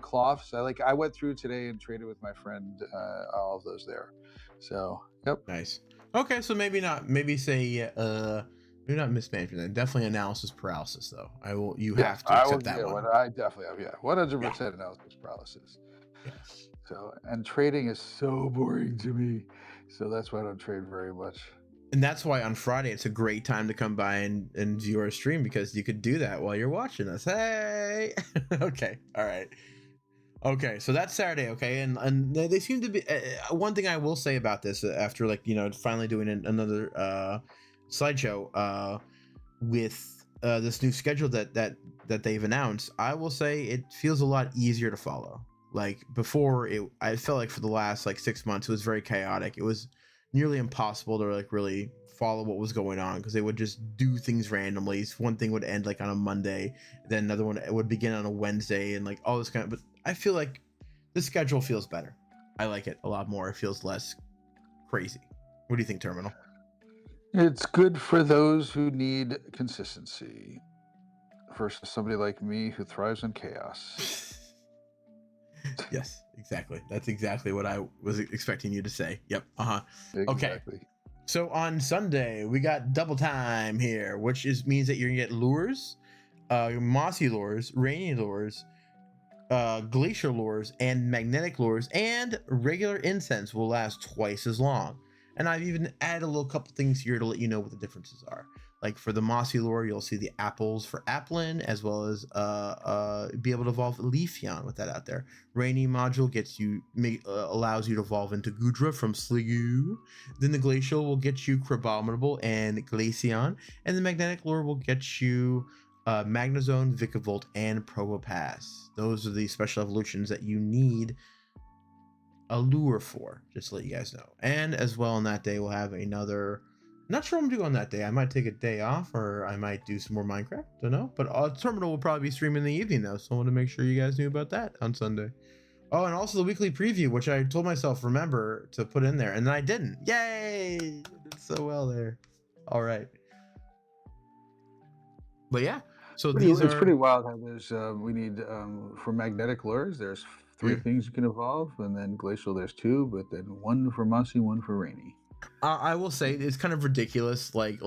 B: cloths. I went through today and traded with my friend all of those there. So yep.
A: Nice. Okay, so maybe not. Maybe say maybe not mismanagement. Then definitely analysis paralysis though. You have to accept that one.
B: I definitely have. Yeah, 100% analysis paralysis.
A: Yes.
B: So, and trading is so boring to me, so that's why I don't trade very much.
A: And that's why on Friday it's a great time to come by and view our stream, because you could do that while you're watching us. Hey. Okay. All right. Okay, so that's Saturday. Okay, and they seem to be one thing I will say about this after finally doing another slideshow with this new schedule that they've announced. I will say it feels a lot easier to follow. Like before, I felt like for the last 6 months it was very chaotic. It was nearly impossible to really follow what was going on, because they would just do things randomly. One thing would end on a Monday, then another one would begin on a Wednesday, and all this kind of. But I feel like the schedule feels better. I like it a lot more. It feels less crazy. What do you think, Terminal?
B: It's good for those who need consistency versus somebody like me who thrives on chaos.
A: Yes, exactly. That's exactly what I was expecting you to say. Yep.
B: Exactly.
A: Okay. So on Sunday we got double time here, which means that you're gonna get lures, mossy lures, rainy lures, glacial lures, and magnetic lures, and regular incense will last twice as long. And I've even added a little couple things here to let you know what the differences are. Like for the mossy lure, you'll see the apples for Applin, as well as be able to evolve Leafeon with that out there. Rainy module allows you to evolve into Goodra from Sliggoo. Then the glacial will get you Crabominable and Glaceon, and the magnetic lure will get you Magnezone, Vikavolt, and Probopass. Those are the special evolutions that you need a lure for, just to let you guys know. And as well on that day we'll have another. Not sure what I'm doing on that day. I might take a day off, or I might do some more Minecraft. Don't know. But Terminal will probably be streaming in the evening though, so I want to make sure you guys knew about that on Sunday. Oh, and also the weekly preview, which I told myself remember to put in there, and then I didn't. Yay! I did so well there. All right. But yeah, so
B: it's pretty wild how there's we need for magnetic lures. There's 3 things you can evolve, and then glacial there's 2, but then 1 for mossy, 1 for rainy.
A: I will say it's kind of ridiculous. Like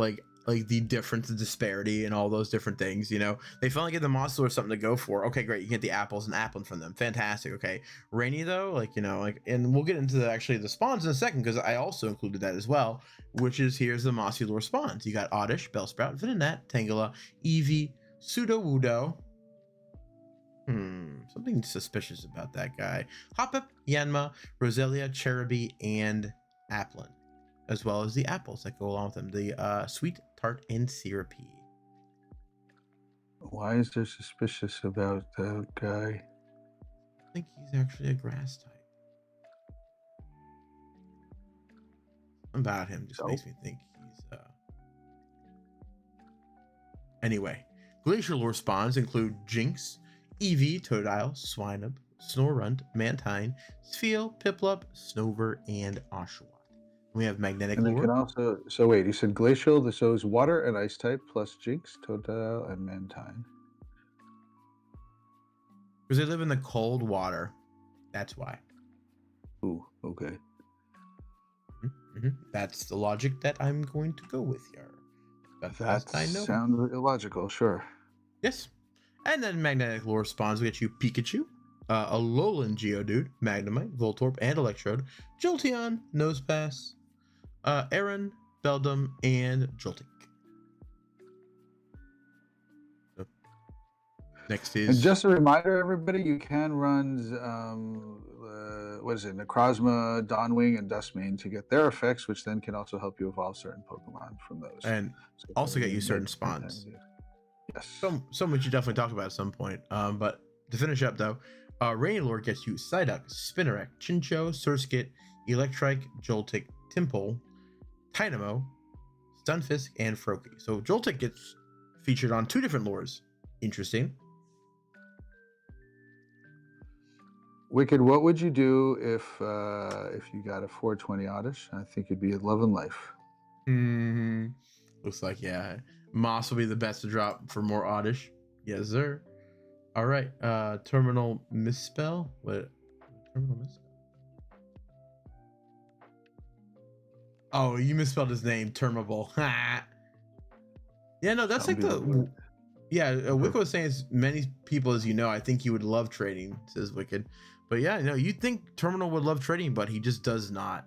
A: like the difference, the disparity, and all those different things. You know, they finally get the monster or something to go for. Okay, great, you get the apples and appling from them. Fantastic. Okay, Rainy though, like, you know, like, and we'll get into actually the spawns in a second because I also included that as well. Which is here's the Mossy Lure spawns. You got Oddish, Bellsprout, Venonat, Tangela, Eevee, Sudowoodo. Something suspicious about that guy. Hoppip, Yanma, Roselia, Cherubi, and Applin, as well as the apples that go along with them. The sweet, tart, and syrupy.
B: Why is there suspicious about that guy?
A: I think he's actually a grass type. About him just makes me think he's Anyway, glacier lore spawns include Jinx, Eevee, Totodile, Swinub, Snorunt, Mantine, Spheal, Piplup, Snover, and Oshawott. We have magnetic
B: And they
A: lore.
B: can also, so wait, he said glacial, this shows water and ice type plus Jinx, Totodile, and Mantine.
A: Because they live in the cold water. That's why.
B: Ooh, okay.
A: That's the logic that I'm going to go with here.
B: That sounds illogical, sure.
A: Yes. And then magnetic lore spawns, we get you Pikachu, Alolan Geodude, Magnemite, Voltorb, and Electrode, Jolteon, Nosepass, Aaron, Beldum, and Joltik. So, next is...
B: And just a reminder, everybody, you can run, what is it, Necrozma, Dawnwing, and Dustmane to get their effects, which then can also help you evolve certain Pokemon from those.
A: And so also get you certain spawns.
B: Yes.
A: Some which you definitely talk about at some point. But to finish up though, Rainlord gets you Psyduck, Spinarak, Chinchou, Surskit, Electrike, Joltik, Timple, Tynamo, Stunfisk, and Froakie. So Joltik gets featured on 2 different lures. Interesting.
B: Wicked, what would you do if you got a 420 Oddish? I think it'd be a Love and Life.
A: Looks like, yeah. Moss will be the best to drop for more Oddish. Yes, sir. All right. Terminal misspell. What? Terminal misspell. Oh, you misspelled his name. Termable. Yeah, no, that's like the. Yeah, Wicked was saying as many people as you know, I think you would love trading, says Wicked. But yeah, no, you'd think Terminal would love trading, but he just does not.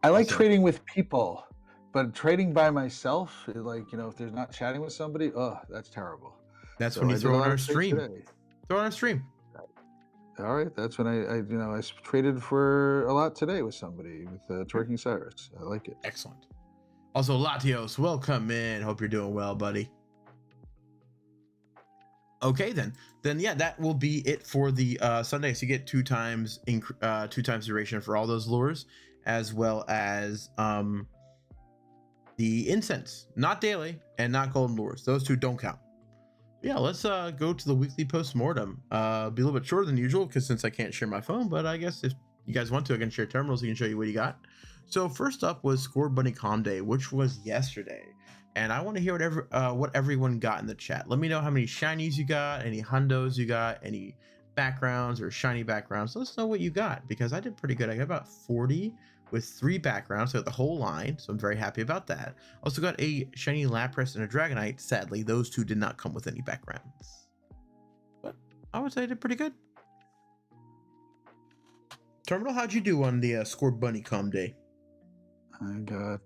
B: I like trading with people. But trading by myself, like, you know, if there's not chatting with somebody, that's terrible.
A: That's when you throw on our stream. Throw on our stream.
B: All right, that's when I traded for a lot today with somebody with Twerking Cyrus. I like it.
A: Excellent. Also, Latios, welcome in. Hope you're doing well, buddy. Okay, then yeah, that will be it for the Sunday. So you get 2 times duration for all those lures, as well as the incense, not daily and not golden lures. Those 2 don't count. Yeah, let's go to the weekly postmortem. Be a little bit shorter than usual because since I can't share my phone, but I guess if you guys want to, I can share terminals. I can show you what you got. So first up was Score Bunny Calm Day, which was yesterday. And I want to hear what everyone got in the chat. Let me know how many shinies you got, any hundos you got, any backgrounds or shiny backgrounds. Let's know what you got because I did pretty good. I got about 40 with 3 backgrounds, so the whole line. So I'm very happy about that. Also got a shiny Lapras and a Dragonite. Sadly, those 2 did not come with any backgrounds. But I would say I did pretty good. Terminal, how'd you do on the Score Bunny Calm Day?
B: I got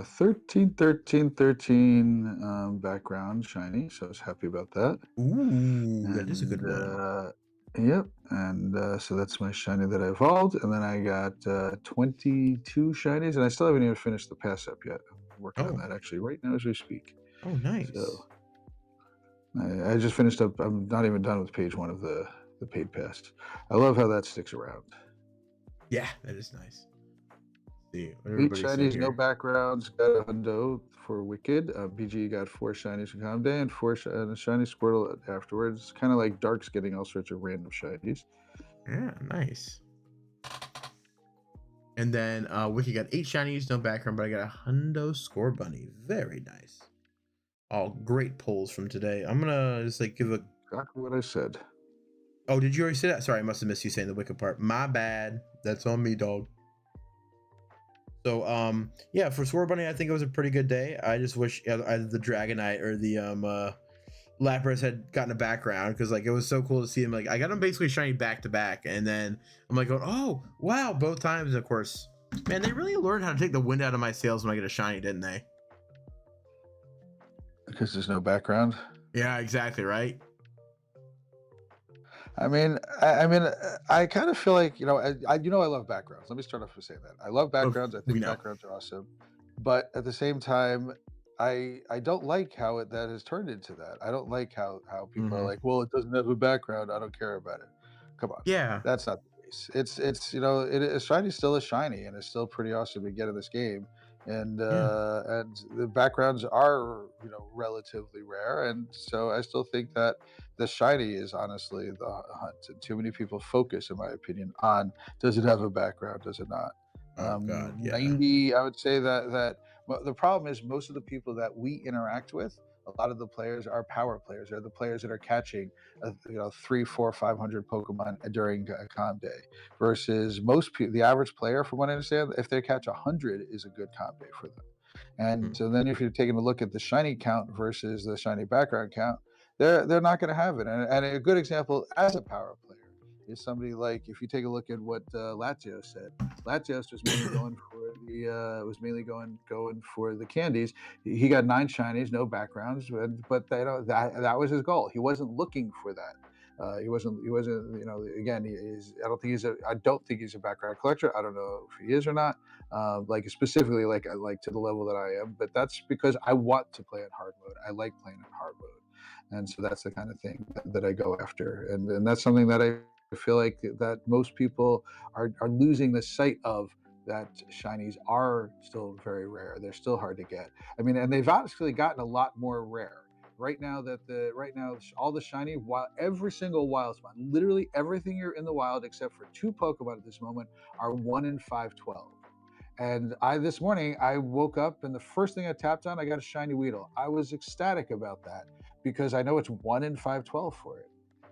B: 13, 13, 13 background shiny, so I was happy about that.
A: Ooh, that is a good one.
B: Yep, and so that's my shiny that I evolved, and then I got 22 shinies, and I still haven't even finished the pass up yet. I'm working on that actually right now as we speak.
A: Oh, nice.
B: So I just finished up. I'm not even done with page 1 of the paid pass. I love how that sticks around.
A: Yeah, that is nice. See,
B: 8 shinies, no backgrounds. Got a hundo for Wicked. BG got 4 shinies for Calm Day and 4 and a shiny Squirtle afterwards. Kind of like Dark's getting all sorts of random shinies.
A: Yeah, nice. And then Wicked got 8 shinies, no background, but I got a hundo Score Bunny. Very nice. All great pulls from today. I'm gonna just like give a
B: exactly what I said.
A: Oh, did you already say that? Sorry, I must have missed you saying the Wicked part. My bad. That's on me, dog. So yeah, for Sword Bunny, I think it was a pretty good day. I just wish either the Dragonite or the Lapras had gotten a background, because like it was so cool to see him. Like I got him basically shiny back to back, and then I'm like going, oh wow, both times. And of course, man, they really learned how to take the wind out of my sails when I get a shiny, didn't they?
B: Because there's no background.
A: Yeah, exactly right.
B: I kind of feel like, I love backgrounds. Let me start off with saying that I love backgrounds. I
A: We
B: think
A: know.
B: backgrounds are awesome, but at the same time, I don't like how that has turned into that. I don't like how people are
A: Hmm.
B: like, well, it doesn't have a background. I don't care about it. Come on,
A: Yeah.
B: that's not the case. It's it is shiny, still is shiny, and it's still pretty awesome to get in this game.
A: Yeah.
B: And the backgrounds are relatively rare, and so I still think that the shiny is honestly the hunt. And too many people focus, in my opinion, on does it have a background, does it not?
A: Oh God. Yeah.
B: 90, I would say that well, the problem is most of the people that we interact with, a lot of the players are power players. They're the players that are catching, 3, 4, 500 Pokemon during a comp day, versus most people, the average player, from what I understand, if they catch 100, is a good comp day for them. And
A: Mm.
B: so then if you're taking a look at the shiny count versus the shiny background count, they're not going to have it. And a good example as a power player is somebody like, if you take a look at what Latios said. Latios was mainly going for the candies. He got 9 shinies, no backgrounds, but that was his goal. He wasn't looking for that. He wasn't. Again, I don't think he's a background collector. I don't know if he is or not. Like specifically, like to the level that I am, but that's because I want to play in hard mode. I like playing in hard mode, and so that's the kind of thing that I go after, and that's something that I feel like that most people are losing the sight of. That shinies are still very rare. They're still hard to get. I mean, and they've actually gotten a lot more rare right now all the shiny, while every single wild spot, literally everything you're in the wild except for 2 Pokemon at this moment, are 1 in 512. And this morning I woke up and the first thing I tapped on, I got a shiny Weedle. I was ecstatic about that because I know it's 1 in 512 for it.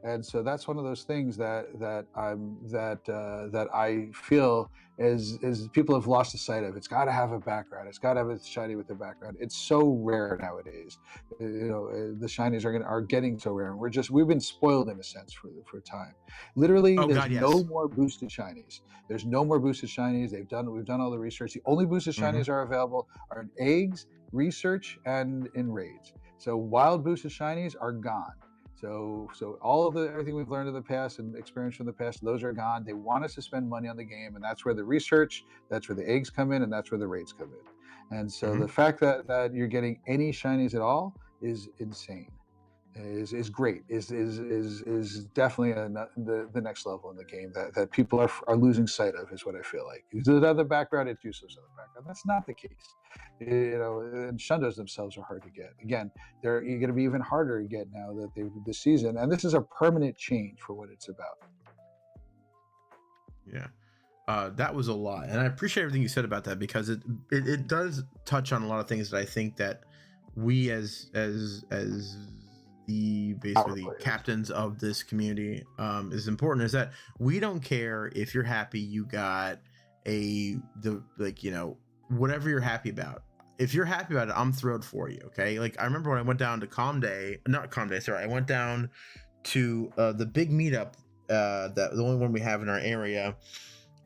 B: And so that's one of those things that I feel is people have lost the sight of. It's got to have a background. It's got to have a shiny with a background. It's so rare nowadays. The shinies are getting so rare, and we've been spoiled in a sense for time. Literally,
A: Oh
B: there's
A: God.
B: no
A: Yes.
B: more boosted shinies. There's no more boosted shinies. We've done all the research. The only boosted
A: Hmm.
B: shinies are available are in eggs, research, and in raids. So wild boosted shinies are gone. So all of everything we've learned in the past and experience from the past, those are gone. They want us to spend money on the game, and that's where the research, that's where the eggs come in, and that's where the raids come in. And so
A: Hmm.
B: the fact that you're getting any shinies at all is insane. Is great. Is definitely the next level in the game that people are losing sight of, is what I feel like. Because the other background, it's useless on the background. That's not the case. And Shundos themselves are hard to get. Again, you're going to be even harder to get now that this season, and this is a permanent change for what it's about.
A: Yeah. That was a lot, and I appreciate everything you said about that, because it does touch on a lot of things that I think that we as the
B: Power
A: basically
B: players.
A: captains of this community is important, is that we don't care if you're happy you got whatever you're happy about. If you're happy about it, I'm thrilled for you. Okay, like I remember when I went down to not Com Day, sorry, I went down to the big meetup, that the only one we have in our area,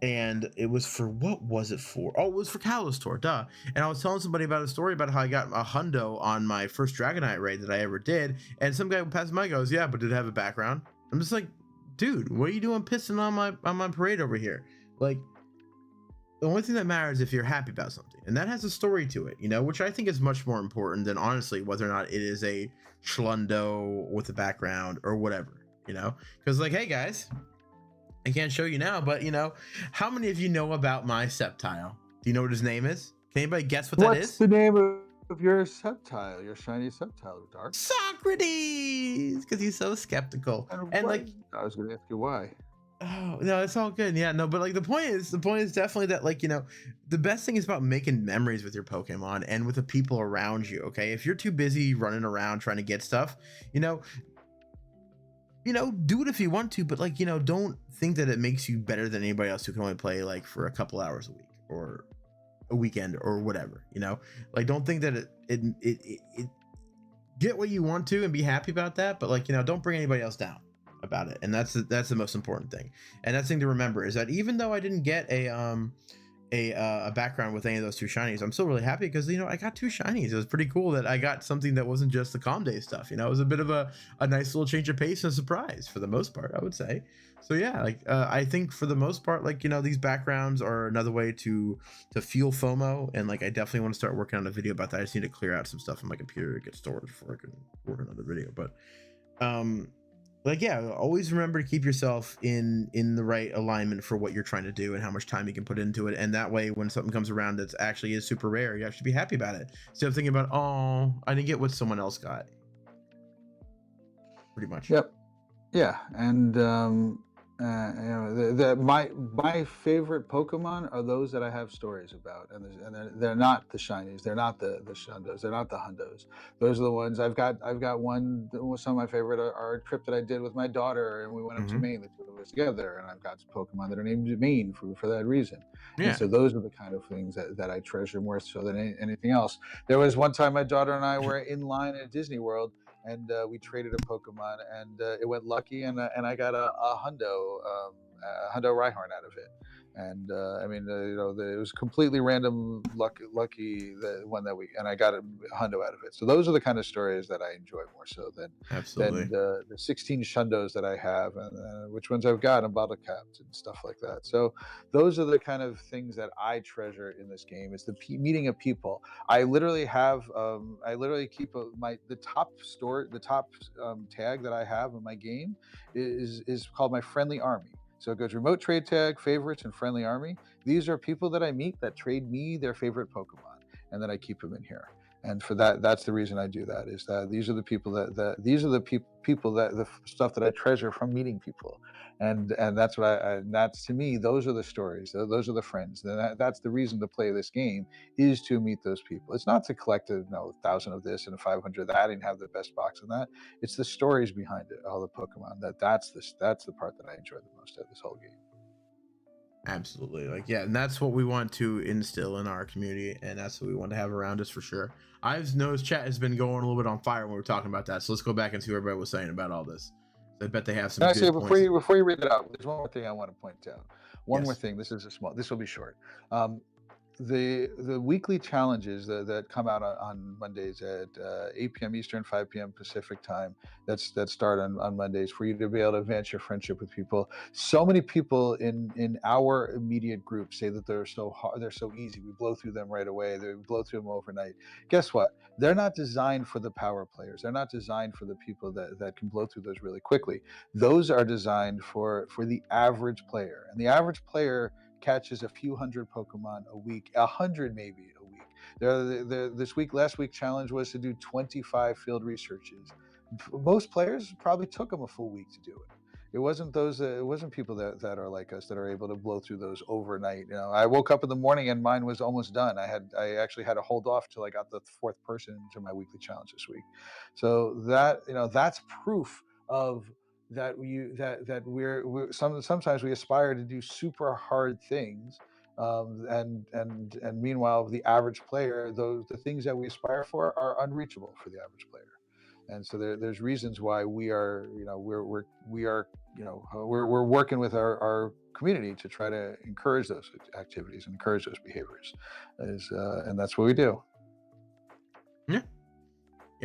A: and it was for, what was it for? Oh, it was for Callistor, duh. And I was telling somebody about a story about how I got a hundo on my first Dragonite raid that I ever did, and some guy passing by goes, "Yeah, but did it have a background?" I'm just like, dude, what are you doing pissing on my parade over here? Like, the only thing that matters is if you're happy about something, and that has a story to it, which I think is much more important than honestly whether or not it is a schlundo with a background or whatever, because like, hey guys, I can't show you now, but how many of you know about my Sceptile? Do you know what his name is? Can anybody guess what that
B: What's
A: is?
B: the name of your Sceptile, your shiny Sceptile, Dark?
A: Socrates, because he's so skeptical.
B: And
A: And
B: what?
A: like,
B: I was going to ask you why.
A: oh no, it's all good. Yeah, no, but like the point is definitely that, like, the best thing is about making memories with your Pokemon and with the people around you. Okay, if you're too busy running around trying to get stuff, do it if you want to, but like, don't think that it makes you better than anybody else who can only play like for a couple hours a week or a weekend or whatever, like don't think that it get what you want to and be happy about that, but like, don't bring anybody else down about it. And that's the most important thing. And that's the thing to remember is that even though I didn't get a background with any of those 2 shinies, I'm still really happy because I got 2 shinies. It was pretty cool that I got something that wasn't just the calm day stuff. It was a bit of a nice little change of pace and a surprise for the most part, I would say. So yeah, like I think for the most part, like these backgrounds are another way to feel FOMO, and like I definitely want to start working on a video about that. I just need to clear out some stuff on my computer to get storage before I can work on another video. But like yeah, always remember to keep yourself in the right alignment for what you're trying to do and how much time you can put into it, and that way when something comes around that's actually is super rare, you actually be happy about it instead of thinking about, oh, I didn't get what someone else got. Pretty much.
B: Yep. Yeah, and my favorite Pokemon are those that I have stories about, and they're not the shinies, they're not the shundos, they're not the hundos. Those are the ones I've got one. Some of my favorite are a trip that I did with my daughter, and we went up to Maine, the 2 of us together, and I've got Pokemon that are named Maine for that reason.
A: Yeah.
B: And so those are the kind of things that I treasure more so than anything else. There was one time my daughter and I were in line at Disney World, and we traded a Pokemon, and it went lucky, and I got a Hundo Rhyhorn out of it. And I mean, it was completely random, lucky the one that I got a Hundo out of it. So those are the kind of stories that I enjoy more so than the 16 Shundos that I have, and which ones I've got and bottle capped and stuff like that. So those are the kind of things that I treasure in this game, is the meeting of people. I literally have I literally keep the top tag that I have in my game is called my friendly army. So it goes remote trade tag, favorites, and friendly army. These are people that I meet that trade me their favorite Pokemon, and then I keep them in here. And for that's the reason I do that, is that these are the people people that the stuff that I treasure from meeting people. And that's what that's, to me, those are the stories, those are the friends. And that's the reason to play this game, is to meet those people. It's not to collect 1,000 of this and 500 of that and have the best box in that. It's the stories behind it, all the Pokemon. That's the part that I enjoy the most of this whole game.
A: Absolutely. Like, yeah, and that's what we want to instill in our community, and that's what we want to have around us for sure. I've noticed chat has been going a little bit on fire when we were talking about that, so let's go back and see what everybody was saying about all this. I bet they have some good points.
B: Before you read it out, there's one more thing I want to point out. One more thing. This will be short. The weekly challenges that come out on Mondays at 8 p.m. Eastern, 5 p.m. Pacific time, that start on Mondays, for you to be able to advance your friendship with people. So many people in our immediate group say that they're so hard, they're so easy. We blow through them right away. They blow through them overnight. Guess what? They're not designed for the power players. They're not designed for the people that can blow through those really quickly. Those are designed for the average player, and the average player catches a few hundred Pokemon a week, 100 maybe a week. Last week challenge was to do 25 field researches. Most players probably took them a full week to do it. It wasn't people that are like us, that are able to blow through those overnight. I woke up in the morning and mine was almost done. I actually had to hold off till I got the 4th person into my weekly challenge this week. So that's proof of that we're sometimes we aspire to do super hard things, and meanwhile the average player, the things that we aspire for are unreachable for the average player. And so there's reasons why we are we're working with our community to try to encourage those activities and encourage those behaviors, and that's what we do.
A: Yeah,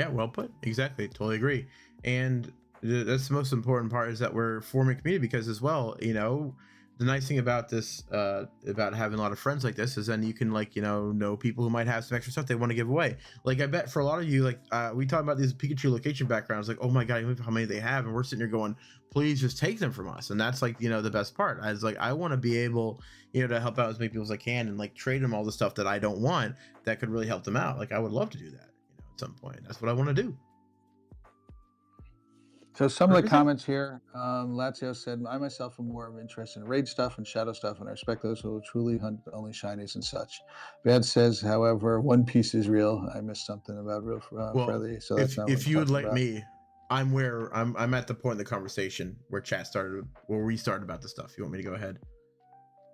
A: well put. Exactly, totally agree. And that's the most important part, is that we're forming community, because as well, the nice thing about this, about having a lot of friends like this, is then you can know people who might have some extra stuff they want to give away. Like, I bet for a lot of you, we talk about these Pikachu location backgrounds, like, oh my god, how many they have, and we're sitting here going, please just take them from us. And that's the best part. I was like, I want to be able to help out as many people as I can, and trade them all the stuff that I don't want that could really help them out. I would love to do that at some point. That's what I want to do.
B: So some of the comments here, Lazio said, I myself am more of interest in raid stuff and shadow stuff, and I respect those who will truly hunt only shinies and such. Bad says, however, One Piece is real. I missed something about real Freddy. So that's not
A: if you would let me, I'm at the point in the conversation where chat started, where we started about the stuff. You want me to go ahead?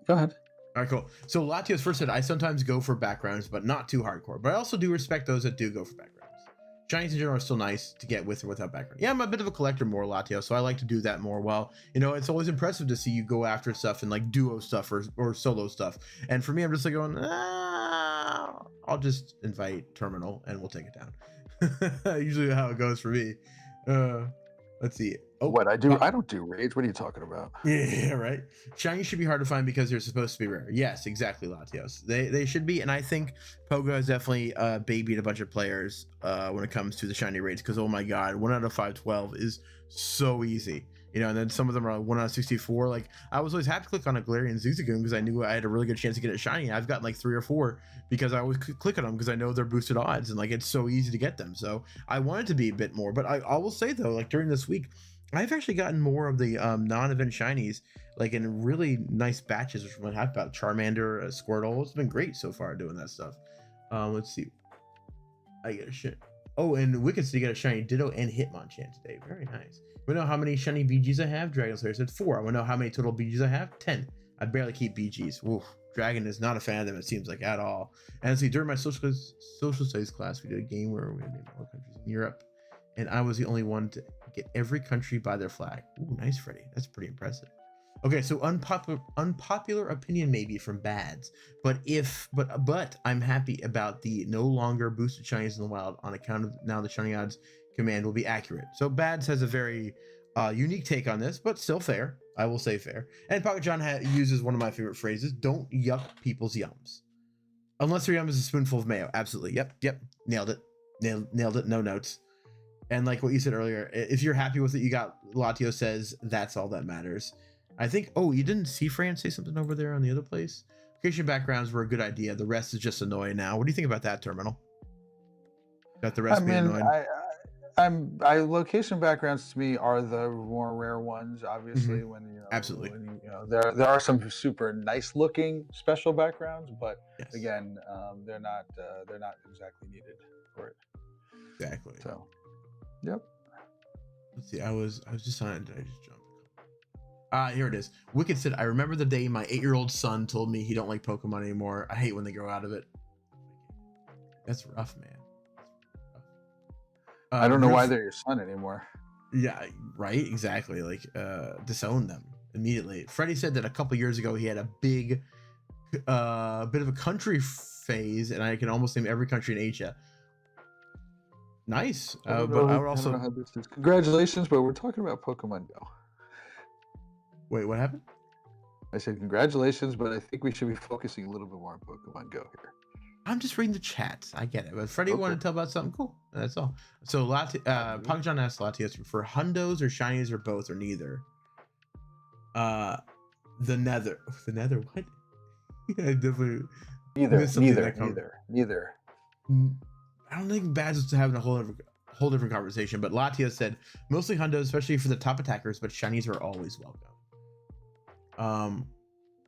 B: Go ahead.
A: All right, cool. So Latios first said, I sometimes go for backgrounds, but not too hardcore. But I also do respect those that do go for backgrounds. Shinies in general are still nice to get with or without background. Yeah, I'm a bit of a collector more, Latio, so I like to do that more. Well, it's always impressive to see you go after stuff and like duo stuff or solo stuff. And for me, I'm just like going, I'll just invite Terminal and we'll take it down. Usually how it goes for me. Let's see.
B: Oh, what I do? I don't do raids. What are you talking about?
A: Yeah, right. Shiny should be hard to find because they're supposed to be rare. Yes, exactly, Latios. They should be, and I think Pogo has definitely babied a bunch of players when it comes to the shiny raids. Because oh my god, 1 out of 512 is so easy. And then some of them are like 1 out of 64. Like I was always happy to click on a Galarian Zigzagoon because I knew I had a really good chance to get it shiny. I've gotten like 3 or 4 because I always click on them because I know they're boosted odds and like it's so easy to get them. So I wanted to be a bit more, but I will say though, like during this week, I've actually gotten more of the non-event shinies, like in really nice batches, which I'm happy about. Charmander, Squirtle. It's been great so far doing that stuff. Let's see. I get a shit. Oh, and Wicked City got a shiny Ditto and Hitmonchan today. Very nice. We know how many shiny BGs I have. Dragon Slayer said 4. I want to know how many total BGs I have. 10. I barely keep BGs. Oof. Dragon is not a fan of them, it seems like, at all. And see, during my social studies class, we did a game where we named all countries in Europe, and I was the only one to get every country by their flag. Ooh, nice, Freddy. That's pretty impressive. Okay, so unpopular opinion maybe from Bads, but I'm happy about the no longer boosted shinies in the wild on account of now the shiny odds command will be accurate. So Bads has a very unique take on this, but still fair. I will say fair. And Pocket John uses one of my favorite phrases: "Don't yuck people's yums." Unless their yum is a spoonful of mayo. Absolutely. Yep. Nailed it. Nailed it. No notes. And like what you said earlier, if you're happy with it, you got Latio says that's all that matters. I think, you didn't see Fran say something over there on the other place? Location backgrounds were a good idea. The rest is just annoying now. What do you think about that, Terminal? That the rest being annoying?
B: Location backgrounds to me are the more rare ones, obviously.
A: Mm-hmm.
B: When
A: Absolutely.
B: There are some super nice looking special backgrounds, but
A: yes.
B: Again, they're not exactly needed for it.
A: Exactly.
B: So, yep.
A: Let's see. I was just on it. Did I just jump? Here it is. Wicked said, I remember the day my 8-year-old son told me he don't like Pokemon anymore. I hate when they grow out of it. That's rough, man.
B: I don't know why they're your son anymore.
A: Yeah, right. Exactly. Like, disown them immediately. Freddie said that a couple years ago he had a big, bit of a country phase, and I can almost name every country in Asia. Nice. But I would also.
B: I don't know how this is. Congratulations, but we're talking about Pokemon Go.
A: Wait, what happened?
B: I said congratulations, but I think we should be focusing a little bit more on Pokemon Go here.
A: I'm just reading the chat. I get it. But Freddie wanted to tell about something cool. That's all. So Pocket John asked Latios for hundos or shinies or both or neither. The nether. The nether what? I definitely
B: Neither.
A: I don't think Baz is having a whole different conversation, but Latia said mostly hundos, especially for the top attackers, but shinies are always welcome.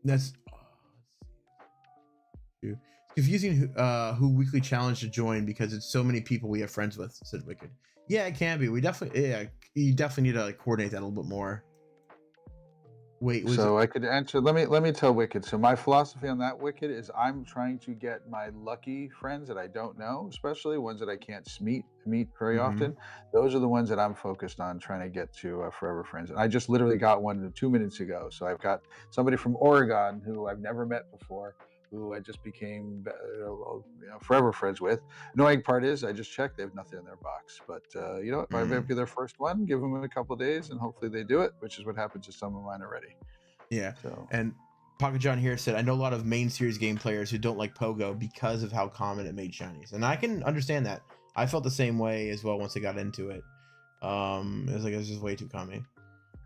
A: That's confusing who weekly challenge to join because it's so many people we have friends with, said Wicked. Yeah, it can be. You definitely need to coordinate that a little bit more. Wait,
B: I could answer. Let me tell Wicked. So my philosophy on that, Wicked, is I'm trying to get my lucky friends that I don't know, especially ones that I can't meet very often. Those are the ones that I'm focused on trying to get to forever friends. And I just literally got one 2 minutes ago. So I've got somebody from Oregon who I've never met before, who I just became forever friends with. Annoying part is I just checked, they have nothing in their box. But if I might be their first one, give them a couple of days and hopefully they do it, which is what happens to some of mine already.
A: Yeah. So. And Pocket John here said, I know a lot of main series game players who don't like Pogo because of how common it made shinies. And I can understand that. I felt the same way as well once I got into it. It was like, it was just way too common.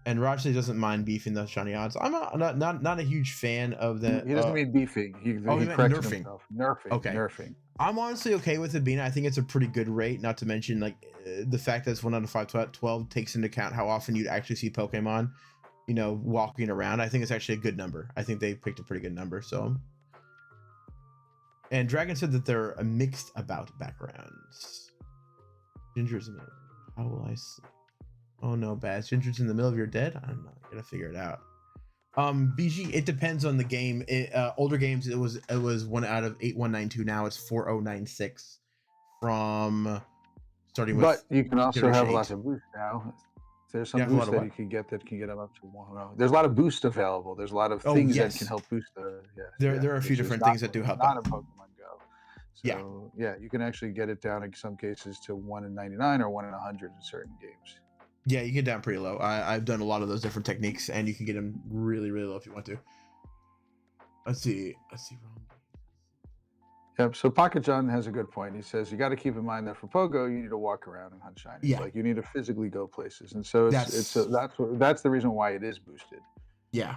A: And Rajley doesn't mind beefing the shiny odds. I'm not a huge fan of the.
B: He doesn't mean beefing. He
A: meant nerfing.
B: Himself. Nerfing.
A: Okay.
B: Nerfing.
A: I'm honestly okay with it being. I think it's a pretty good rate. Not to mention the fact that it's 1 out of 512 takes into account how often you'd actually see Pokemon, walking around. I think it's actually a good number. I think they picked a pretty good number. So. And Dragon said that they're mixed about backgrounds. Ginger's in the. How will I? Oh no, Baz. Ginger's in the middle of your dead? I'm not gonna figure it out. BG, it depends on the game. Older games, it was 1 out of 8192. Now it's 4096 from starting with
B: But you can also
A: Generation
B: have lots
A: 8.
B: of boosts now. There's
A: You
B: some
A: have a lot
B: boosts
A: of
B: that you
A: what?
B: can get them up to 1. There's a lot of boosts available. There's a lot of
A: Oh
B: things that can
A: yes,
B: help boost the
A: there are a few
B: which is
A: different things that do help
B: not
A: out.
B: in Pokemon Go.
A: Yeah,
B: So yeah, you can actually get it down in some cases to 1 in 99 or 1 in 100 in certain games.
A: yeah, you get down pretty low. I've done a lot of those different techniques, and you can get them really really low if you want to. Let's see.
B: Yep. So Pocket John has a good point. He says you got to keep in mind that for Pogo, you need to walk around and hunt shinies.
A: Yeah,
B: Like you need to physically go places, and so
A: that's
B: that's the reason why it is boosted.
A: yeah.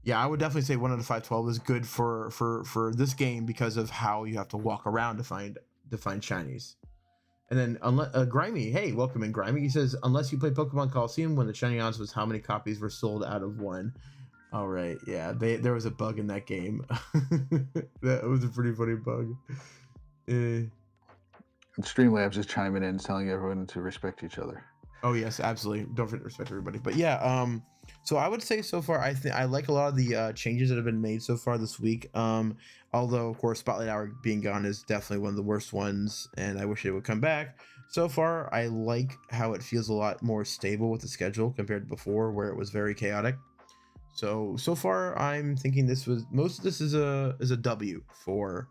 A: Yeah, I would definitely say 1 out of 512 is good for this game because of how you have to walk around to find shinies. And then Grimy, hey, welcome in Grimy. He says unless you play Pokemon Coliseum when the shiny odds was how many copies were sold out of one. All right, yeah, there was a bug in that game. That was a pretty funny bug. Eh.
B: And Streamlabs is chiming in, telling everyone to respect each other.
A: Oh yes, absolutely. Don't forget to respect everybody. But yeah, so I would say so far I like a lot of the changes that have been made so far this week. Although of course Spotlight Hour being gone is definitely one of the worst ones, and I wish it would come back. So far, I like how it feels a lot more stable with the schedule compared to before, where it was very chaotic. So far, I'm thinking most of this is a W for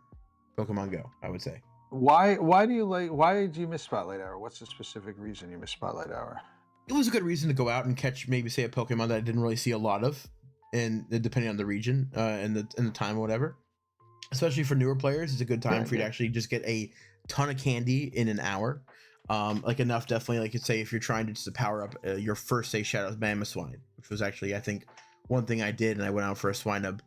A: Pokemon Go. I would say.
B: Why did you miss Spotlight Hour? What's the specific reason you missed Spotlight Hour?
A: It was a good reason to go out and catch maybe say a Pokemon that I didn't really see a lot of, and depending on the region and the time or whatever. Especially for newer players, it's a good time for you to actually just get a ton of candy in an hour. Like enough definitely, like say if you're trying to just power up your first say Shadows Mamoswine, which was actually I think one thing I did, and I went out for a Swinub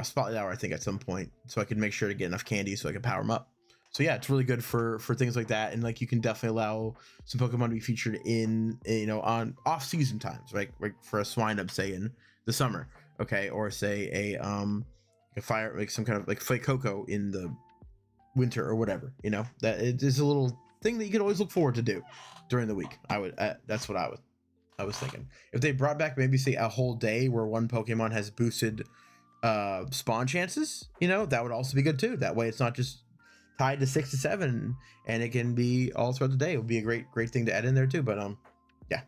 A: Spotlight Hour I think at some point, so I could make sure to get enough candy so I could power them up. So yeah, it's really good for things like that, and like you can definitely allow some Pokemon to be featured in on off season times, right? Like for a Swinub say in the summer, okay, or say a fire like some kind of like Fuecoco in the winter or whatever. That it is a little thing that you can always look forward to do during the week. That's what I was thinking. If they brought back maybe say a whole day where one Pokemon has boosted spawn chances, that would also be good too. That way it's not just tied to 6 to 7 and it can be all throughout the day. It would be a great thing to add in there too. But yeah,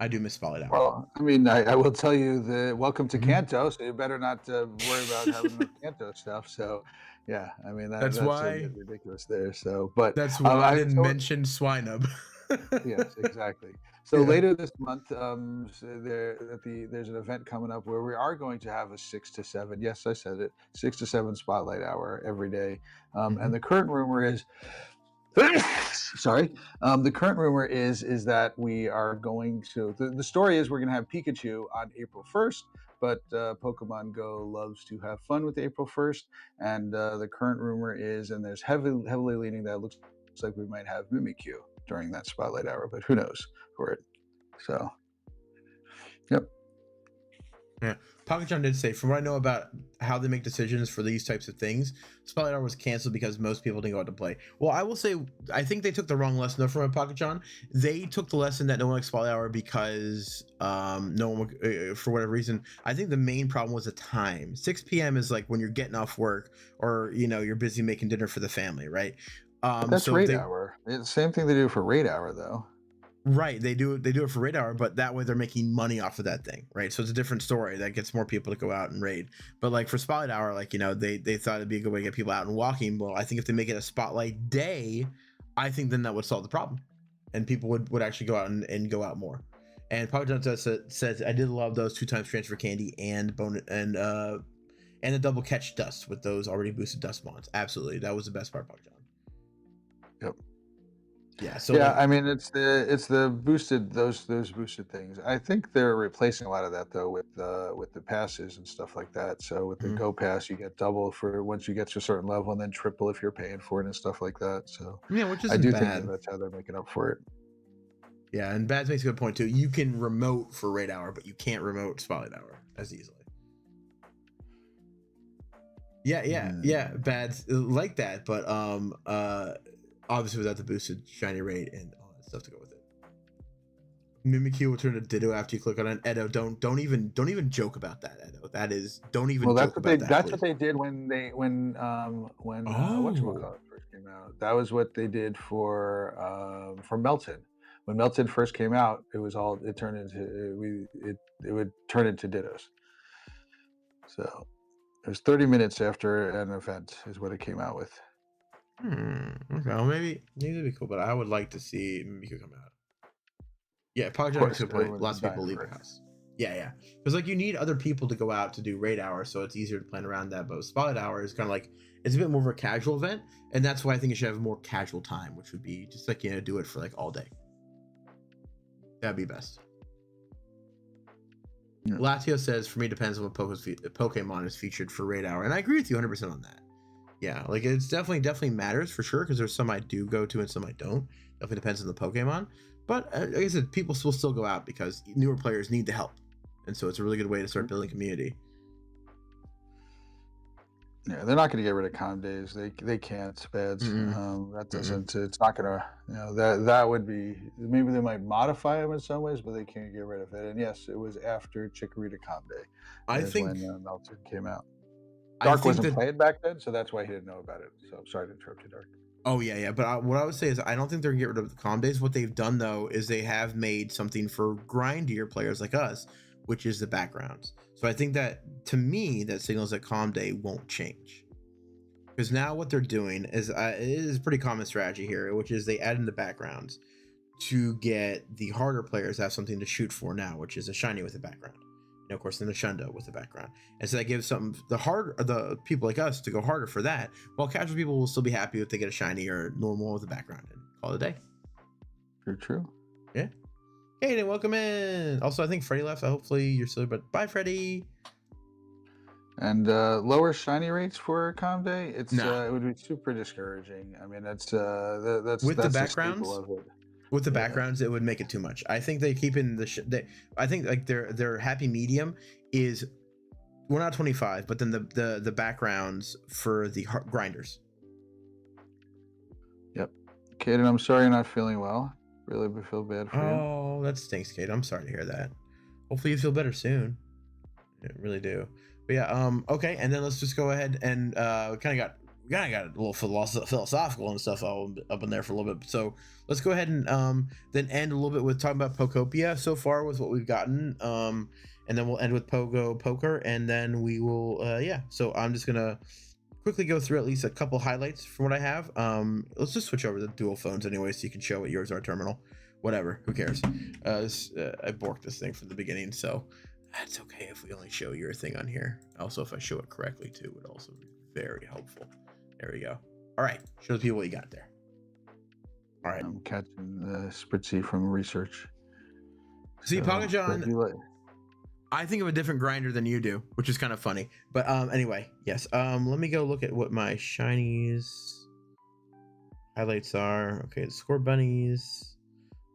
A: I do miss Spotlight Hour.
B: Well, I mean, I will tell you that welcome to Kanto, so you better not worry about having enough Kanto stuff. So yeah, I mean that's
A: why
B: a bit ridiculous there. So, but
A: that's why I didn't
B: so,
A: mention Swinub.
B: yes, exactly. So later this month, there's an event coming up where we are going to have a 6 to 7. Yes, I said it, 6 to 7 Spotlight Hour every day. And the current rumor is, sorry, the current rumor is that we are going to. The story is we're going to have Pikachu on April 1st. But Pokemon Go loves to have fun with April 1st, and the current rumor is, and there's heavily leaning that it looks like we might have Mimikyu during that Spotlight Hour, but who knows for it. So, yep.
A: Yeah, Pocket John did say, from what I know about how they make decisions for these types of things, Spotlight Hour was canceled because most people didn't go out to play. Well, I will say, I think they took the wrong lesson though from Pocket John. They took the lesson that no one liked Spotlight Hour because no one, for whatever reason. I think the main problem was the time. 6 p.m. is like when you're getting off work or you're busy making dinner for the family, right?
B: But that's raid hour. It's the same thing they do for raid hour though.
A: Right, they do it for raid hour, but that way they're making money off of that thing, right? So it's a different story that gets more people to go out and raid. But like for Spotlight Hour, like they thought it'd be a good way to get people out and walking. Well, I think if they make it a Spotlight Day, I think then that would solve the problem, and people would actually go out and go out more. And Power John says I did love those 2 times transfer candy and the double catch dust with those already boosted dust mons. Absolutely, that was the best part, Power John.
B: Yep.
A: Yeah. So
B: yeah, I mean it's the boosted those boosted things. I think they're replacing a lot of that though with the passes and stuff like that. So with the Go Pass, you get double for once you get to a certain level, and then triple if you're paying for it and stuff like that. So
A: yeah, which is
B: I do
A: bad.
B: think that's how they're making up for it.
A: Yeah, and Bads makes a good point too. You can remote for raid hour, but you can't remote Spotlight Hour as easily. Yeah, Bads like that, but obviously without the boosted shiny rate and all that stuff to go with it. Mimikyu will turn to Ditto after you click on it. Edo, don't even joke about that, Edo. That is, don't even
B: Well,
A: joke about that,
B: that's what
A: please.
B: they did when
A: Oh,
B: whatchamacallit first came out. That was what they did for Melton. When Melton first came out, it turned into it would turn into Dittos. So it was 30 minutes after an event is what it came out with.
A: okay. Well, maybe that'd be cool, but I would like to see Mimikyu come out. Yeah,
B: Of
A: Pocket makes
B: course,
A: a good point.
B: everyone's
A: Lots
B: been
A: of people
B: dying
A: leave
B: for
A: the
B: it.
A: house. Yeah. Because like you need other people to go out to do raid hour, so it's easier to plan around that. But Spotlight Hour is kind of like it's a bit more of a casual event, and that's why I think it should have more casual time, which would be just like do it for like all day. That'd be best. Yeah. Latio says for me depends on what Pokemon is featured for raid hour, and I agree with you 100% on that. Yeah, like it's definitely matters for sure because there's some I do go to and some I don't. Definitely depends on the Pokemon. But like I said, people will still go out because newer players need the help, and so it's a really good way to start building community.
B: Yeah, they're not going to get rid of calm days. They can't. Spads. That doesn't. It's not going to. That would be. Maybe they might modify them in some ways, but they can't get rid of it. And yes, it was after Chikorita Calm Day.
A: I think
B: when Melton came out. Dark wasn't playing back then, so that's why he didn't know about it. So sorry to interrupt you, Dark.
A: Oh yeah. But what I would say is I don't think they're gonna get rid of the calm days. What they've done though is they have made something for grindier players like us, which is the backgrounds. So I think that to me that signals that calm day won't change. Because now what they're doing is it is a pretty common strategy here, which is they add in the backgrounds to get the harder players to have something to shoot for now, which is a shiny with a background. And of course, then the Shundo with the background. And so that gives the people like us to go harder for that, while casual people will still be happy if they get a shiny or normal with a background and call it a day.
B: Very true.
A: Yeah. Hey, then welcome in. Also, I think Freddy left, so hopefully you're still here, but bye, Freddy.
B: And lower shiny rates for Calm Day, it would be super discouraging. I mean, that's
A: with the backgrounds. With the backgrounds, it would make it too much. I think they keep in I think like their happy medium is we're not 25, but then the backgrounds for the grinders.
B: Yep. Kate, I'm sorry you're not feeling well. Really feel bad for you.
A: Oh, that stinks, Kate. I'm sorry to hear that. Hopefully you feel better soon. I really do. But yeah, okay, and then let's just go ahead and kind of got a little philosophical and stuff all up in there for a little bit. So let's go ahead and then end a little bit with talking about Pokopia so far with what we've gotten. And then we'll end with Poker, and then we will So I'm just gonna quickly go through at least a couple highlights from what I have. Let's just switch over to the dual phones anyway, so you can show what yours are. Terminal, whatever. Who cares? I borked this thing from the beginning, so that's okay if we only show your thing on here. Also, if I show it correctly too, would also be very helpful. There we go. All right, show the people what you got there. All right,
B: I'm catching the Spritzy from research.
A: See, Pocket John, I think of a different grinder than you do, which is kind of funny. But anyway, yes. Let me go look at what my shinies highlights are. Okay, the Score Bunnies.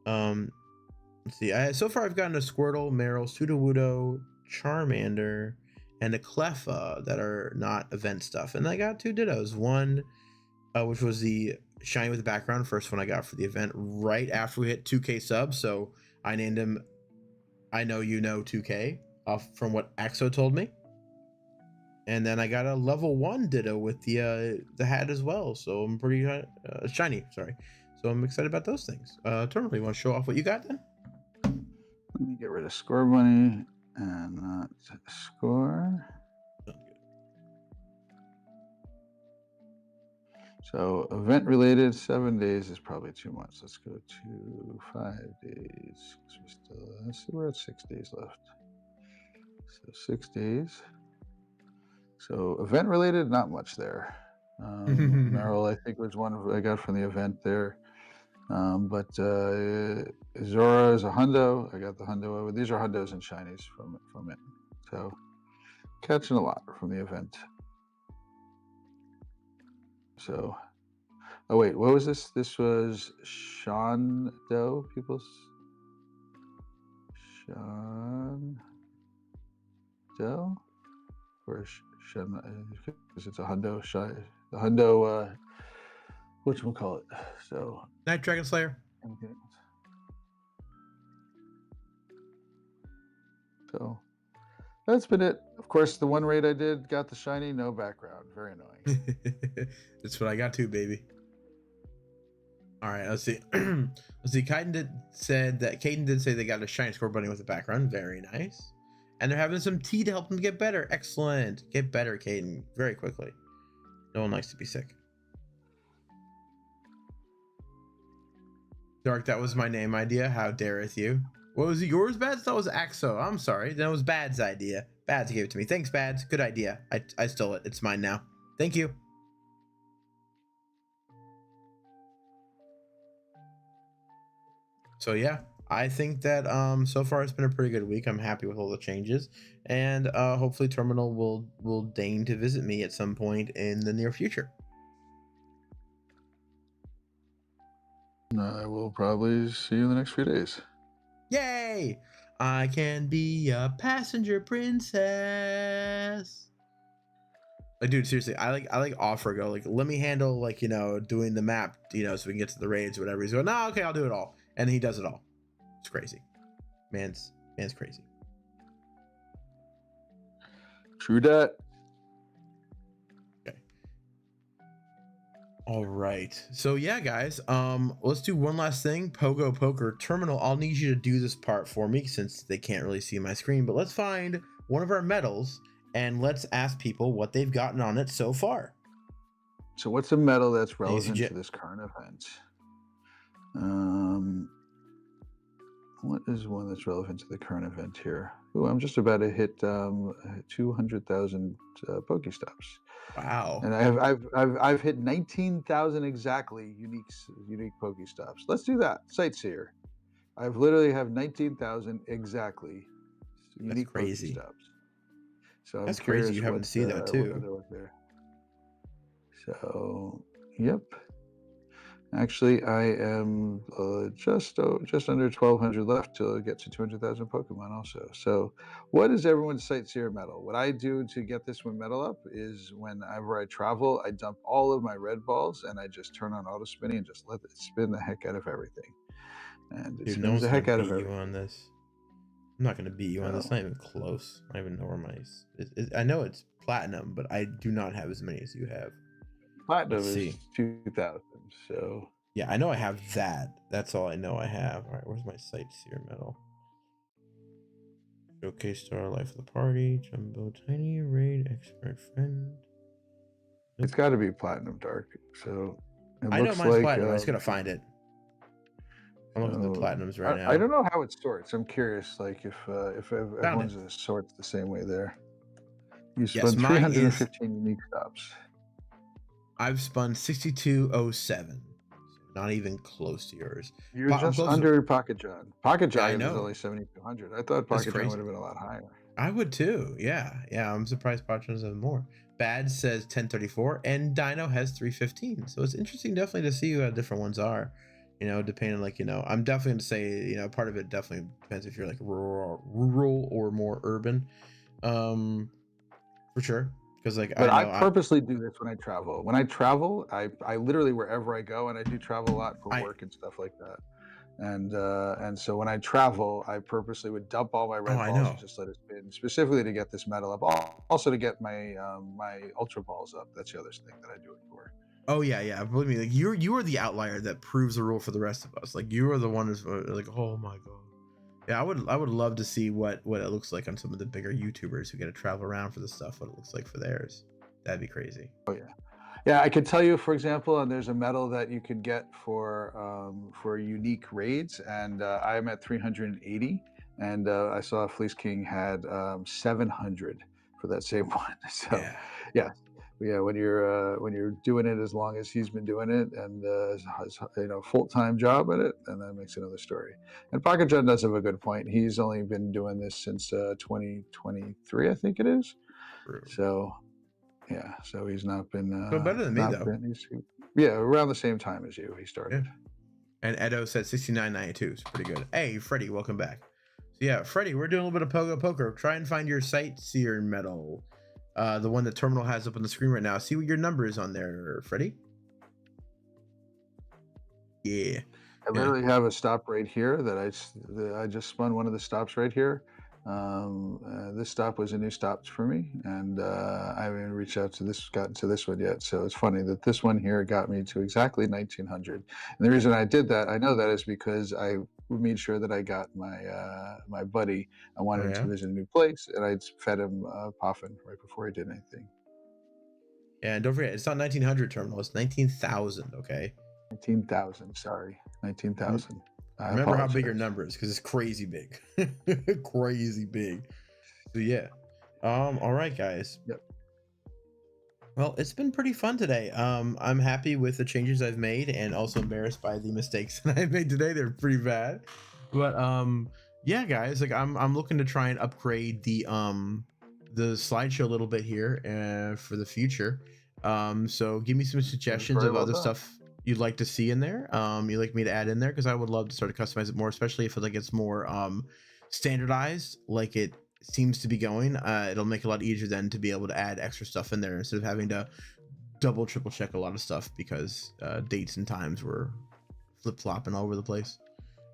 A: Let's see. So far, I've gotten a Squirtle, Marill, Sudowoodo, Charmander, and a Cleffa that are not event stuff. And I got 2 Dittos. One, which was the shiny with the background, first one I got for the event right after we hit 2K subs. So I named him I Know You Know 2K from what Axo told me. And then I got a level 1 Ditto with the hat as well. So I'm pretty shiny. Sorry. So I'm excited about those things. Terminal, you want to show off what you got then?
B: Let me get rid of Score Bunny and not Score. So event related, 7 days is probably too much. Let's go to 5 days. Let's see, we're at 6 days left. So 6 days. So event related, not much there. Marill, I think, was one I got from the event there. But Zora is a hundo. I got the hundo over. These are hundos and shinies from it. So catching a lot from the event. So, oh wait, what was this? This was Shondo, people's Shondo, or because it's a hundo. The hundo. Whatchamacallit? So
A: Night Dragon Slayer.
B: Okay. So that's been it. Of course, the one raid I did got the shiny, no background. Very annoying.
A: That's what I got too, baby. All right, let's see. Let's see. Caden did say they got a shiny score bunny with a background. Very nice. And they're having some tea to help them get better. Excellent. Get better, Caden, very quickly. No one likes to be sick. Dark, that was my name idea. How dareth you? What was it, yours, Bads? That was Axo. I'm sorry. That was Bad's idea. Bads gave it to me. Thanks, Bads. Good idea. I stole it. It's mine now. Thank you. So yeah, I think that so far it's been a pretty good week. I'm happy with all the changes, and hopefully Terminal will deign to visit me at some point in the near future.
B: I will probably see you in the next few days.
A: Yay! I can be a passenger princess. Like, dude, seriously, I like offer go, like, let me handle, like, you know, doing the map, you know, so we can get to the raids or whatever. He's going, no, okay, I'll do it all. And he does it all. It's crazy. Man's crazy.
B: True that.
A: Okay. All right. So yeah, guys, let's do one last thing. Pogo Poker Terminal. I'll need you to do this part for me since they can't really see my screen, but let's find one of our medals and let's ask people what they've gotten on it so far.
B: So what's a medal that's relevant to this current event? What is one that's relevant to the current event here? Oh, I'm just about to hit 200,000 Pokestops.
A: Wow!
B: And I've hit 19,000 exactly unique Pokestops. Let's do that. Sightseer. I've literally have 19,000 exactly unique Pokestops. So
A: that's crazy. You haven't seen that too.
B: There. So yep. Actually, I am just under 1,200 left to get to 200,000 Pokemon also. So what is everyone's Sightseer medal? What I do to get this one medal up is whenever I travel, I dump all of my red balls and I just turn on auto spinning and just let it spin the heck out of everything. And it spins the heck out of everything.
A: On this. I'm not going to beat you on this. Not even close. I don't even know where my... I know it's platinum, but I do not have as many as you have.
B: Platinum is 2,000, so...
A: Yeah, I know I have that. That's all I know I have. All right, where's my Sightseer medal? Showcase Star, Life of the Party, Jumbo Tiny, Raid, Expert Friend.
B: Nope. It's got to be Platinum Dark, so...
A: I know mine's Platinum. I just got to find it. I'm looking at the Platinums right now.
B: I don't know how it sorts. I'm curious, like, if everyone's sorts the same way there. You spun 315 unique stops.
A: I've spun 6207. Not even close to yours.
B: You're just under Pocket John. Pocket John is only 7,200. I thought Pocket John would have been a lot higher.
A: I would too. Yeah. I'm surprised Pocket John has more. Bad says 1034 and Dino has 315. So it's interesting definitely to see how different ones are. You know, depending on, like, you know, I'm definitely going to say, you know, part of it definitely depends if you're like rural or more urban. For sure. Because, like,
B: but I purposely do this when I travel. When I travel, I literally, wherever I go, and I do travel a lot for work and stuff like that. And so when I travel, I purposely would dump all my red balls and just let it spin, specifically to get this medal up. Also to get my my ultra balls up. That's the other thing that I do it for.
A: Oh yeah. Believe me, like you are the outlier that proves the rule for the rest of us. Like, you are the one who's like, oh my god. Yeah, I would love to see what it looks like on some of the bigger YouTubers who get to travel around for this stuff, what it looks like for theirs. That'd be crazy.
B: Oh yeah. Yeah, I could tell you, for example, and there's a medal that you could get for unique raids, and I am at 380, and I saw Fleece King had 700 for that same one. So yeah, when you're doing it as long as he's been doing it, and has, you know, full-time job at it, then that makes another story. And Pocket John does have a good point. He's only been doing this since 2023, I think it is.
A: True.
B: So yeah, so he's not been
A: better than me though.
B: Around the same time as you he started.
A: And Edo said 6992 is pretty good. Hey Freddie, welcome back. So yeah, Freddie, we're doing a little bit of Pogo Poker. Try and find your Sightseer medal, the one that Terminal has up on the screen right now. See what your number is on there, Freddie. Yeah,
B: I literally have a stop right here that I just spun one of the stops right here, This stop was a new stop for me, and I haven't reached out to gotten to this one yet. So it's funny that this one here got me to exactly 1900. And the reason I did that, I know that, is because I made sure that I got my buddy. I
A: Oh
B: wanted him to
A: yeah.
B: visit a new place, and I fed him poffin right before he did anything.
A: Yeah, and don't forget, it's not 1900 terminal. It's 19,000. Okay.
B: 19,000. Sorry, 19,000. I
A: Remember how big your
B: apologize.
A: number is, because it's crazy big. Crazy big. So yeah. All right, guys.
B: Yep.
A: Well, it's been pretty fun today. I'm happy with the changes I've made, and also embarrassed by the mistakes that I made today. They're pretty bad. But yeah, guys, like I'm looking to try and upgrade the slideshow a little bit here for the future. So give me some suggestions
B: Very
A: of
B: well
A: other
B: done.
A: stuff you'd like to see in there. You'd like me to add in there, because I would love to start to customize it more, especially if it's more standardized, like it seems to be going. It'll make it a lot easier then to be able to add extra stuff in there instead of having to double, triple check a lot of stuff, because dates and times were flip flopping all over the place.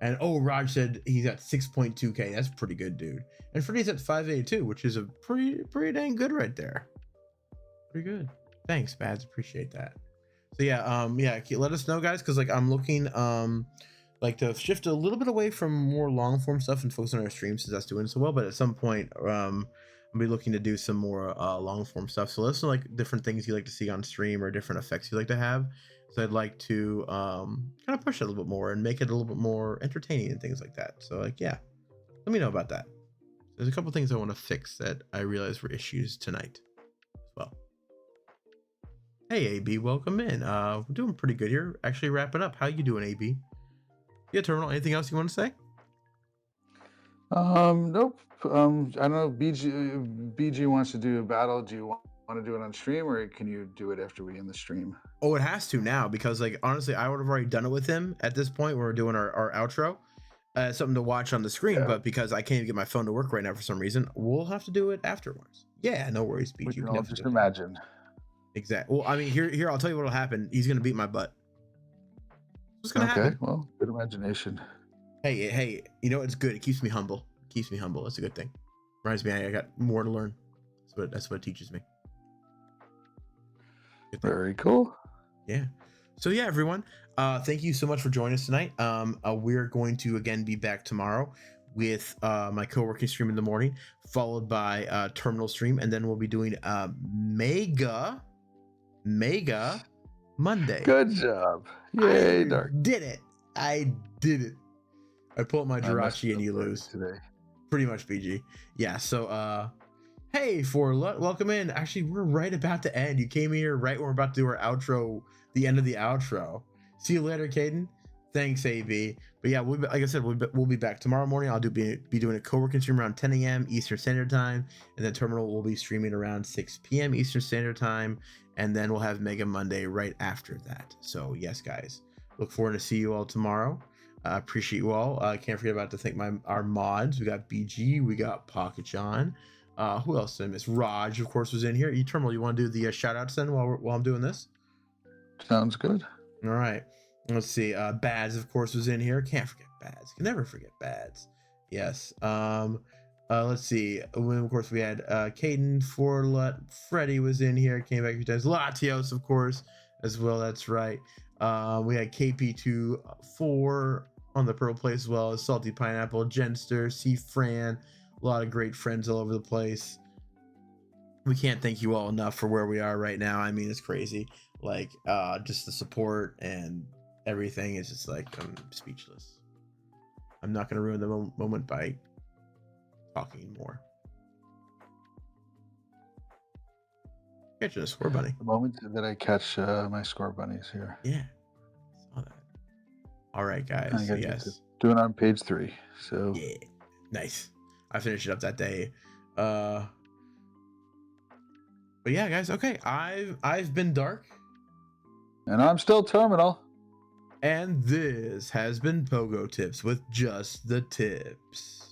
A: And oh, Raj said he's got 6.2K. That's pretty good, dude. And Freddy's at 582, which is a pretty dang good right there. Pretty good. Thanks, Bads. Appreciate that. So yeah, let us know, guys, because like I'm looking like to shift a little bit away from more long form stuff and focus on our streams, since that's doing so well. But at some point, I'll be looking to do some more long form stuff. So let us know like different things you like to see on stream, or different effects you like to have. So I'd like to kind of push it a little bit more and make it a little bit more entertaining and things like that. So like, yeah, let me know about that. There's a couple things I want to fix that I realized were issues tonight as well. Hey AB, welcome in. We're doing pretty good here. Actually wrapping up. How you doing, AB? Yeah, Terminal, anything else you want to say?
B: Nope. I don't know. BG wants to do a battle. Do you want to do it on stream, or can you do it after we end the stream?
A: Oh, it has to now, because like honestly, I would have already done it with him at this point when we're doing our outro. Something to watch on the screen,
B: Yeah.
A: but because I can't even get my phone to work right now for some reason, we'll have to do it afterwards. Yeah, no worries, BG.
B: We can
A: You
B: all
A: have to
B: just
A: do it.
B: imagine.
A: Exactly. Well, I mean, here, I'll tell you what'll happen. He's gonna beat my butt. What's gonna
B: Okay.
A: happen?
B: Well, good imagination.
A: Hey, you know, it's good. It keeps me humble. That's a good thing. Reminds me, I got more to learn. That's what it teaches me.
B: Very cool.
A: Yeah. So yeah, everyone, thank you so much for joining us tonight. We're going to again be back tomorrow with my co-working stream in the morning, followed by terminal stream, and then we'll be doing mega Monday.
B: Good job. Yay, Dark.
A: I did it. I pull up my Jirachi and you lose
B: today.
A: Pretty much, BG. Yeah. So hey, welcome in. Actually, we're right about to end. You came here right when we're about to do our outro, the end of the outro. See you later, Caden. Thanks, AB. But yeah, like I said, we'll be back tomorrow morning. I'll be doing a co-working stream around 10 a.m. Eastern Standard Time, and then Terminal will be streaming around 6 p.m. Eastern Standard Time, and then we'll have Mega Monday right after that. So yes, guys, look forward to see you all tomorrow. Appreciate you all. Can't forget about to thank our mods. We got BG, we got Pocket John. Who else did I miss? Raj, of course, was in here. Terminal, you want to do the shout outs then while I'm doing this?
B: Sounds good.
A: All right. Let's see. Bads, of course, was in here. Can't forget Bads. Can never forget Bads. Yes. Let's see. Of course, we had Caden, Forlut, Freddy was in here. Came back a few times. Latios, of course, as well. That's right. We had KP24 on the Purple Place as well as Salty Pineapple, Genster, C. Fran. A lot of great friends all over the place. We can't thank you all enough for where we are right now. I mean, it's crazy. Like, just the support and everything is just like, I'm speechless. I'm not going to ruin the moment by talking more. Catching a score bunny.
B: The moment that I catch my score bunnies here.
A: Yeah. Saw that. All right, guys. So yes.
B: Doing on page 3. So
A: yeah. Nice. I finished it up that day. But yeah, guys. Okay. I've been Dark.
B: And I'm still Terminal.
A: And this has been Pogo Tips with just the tips.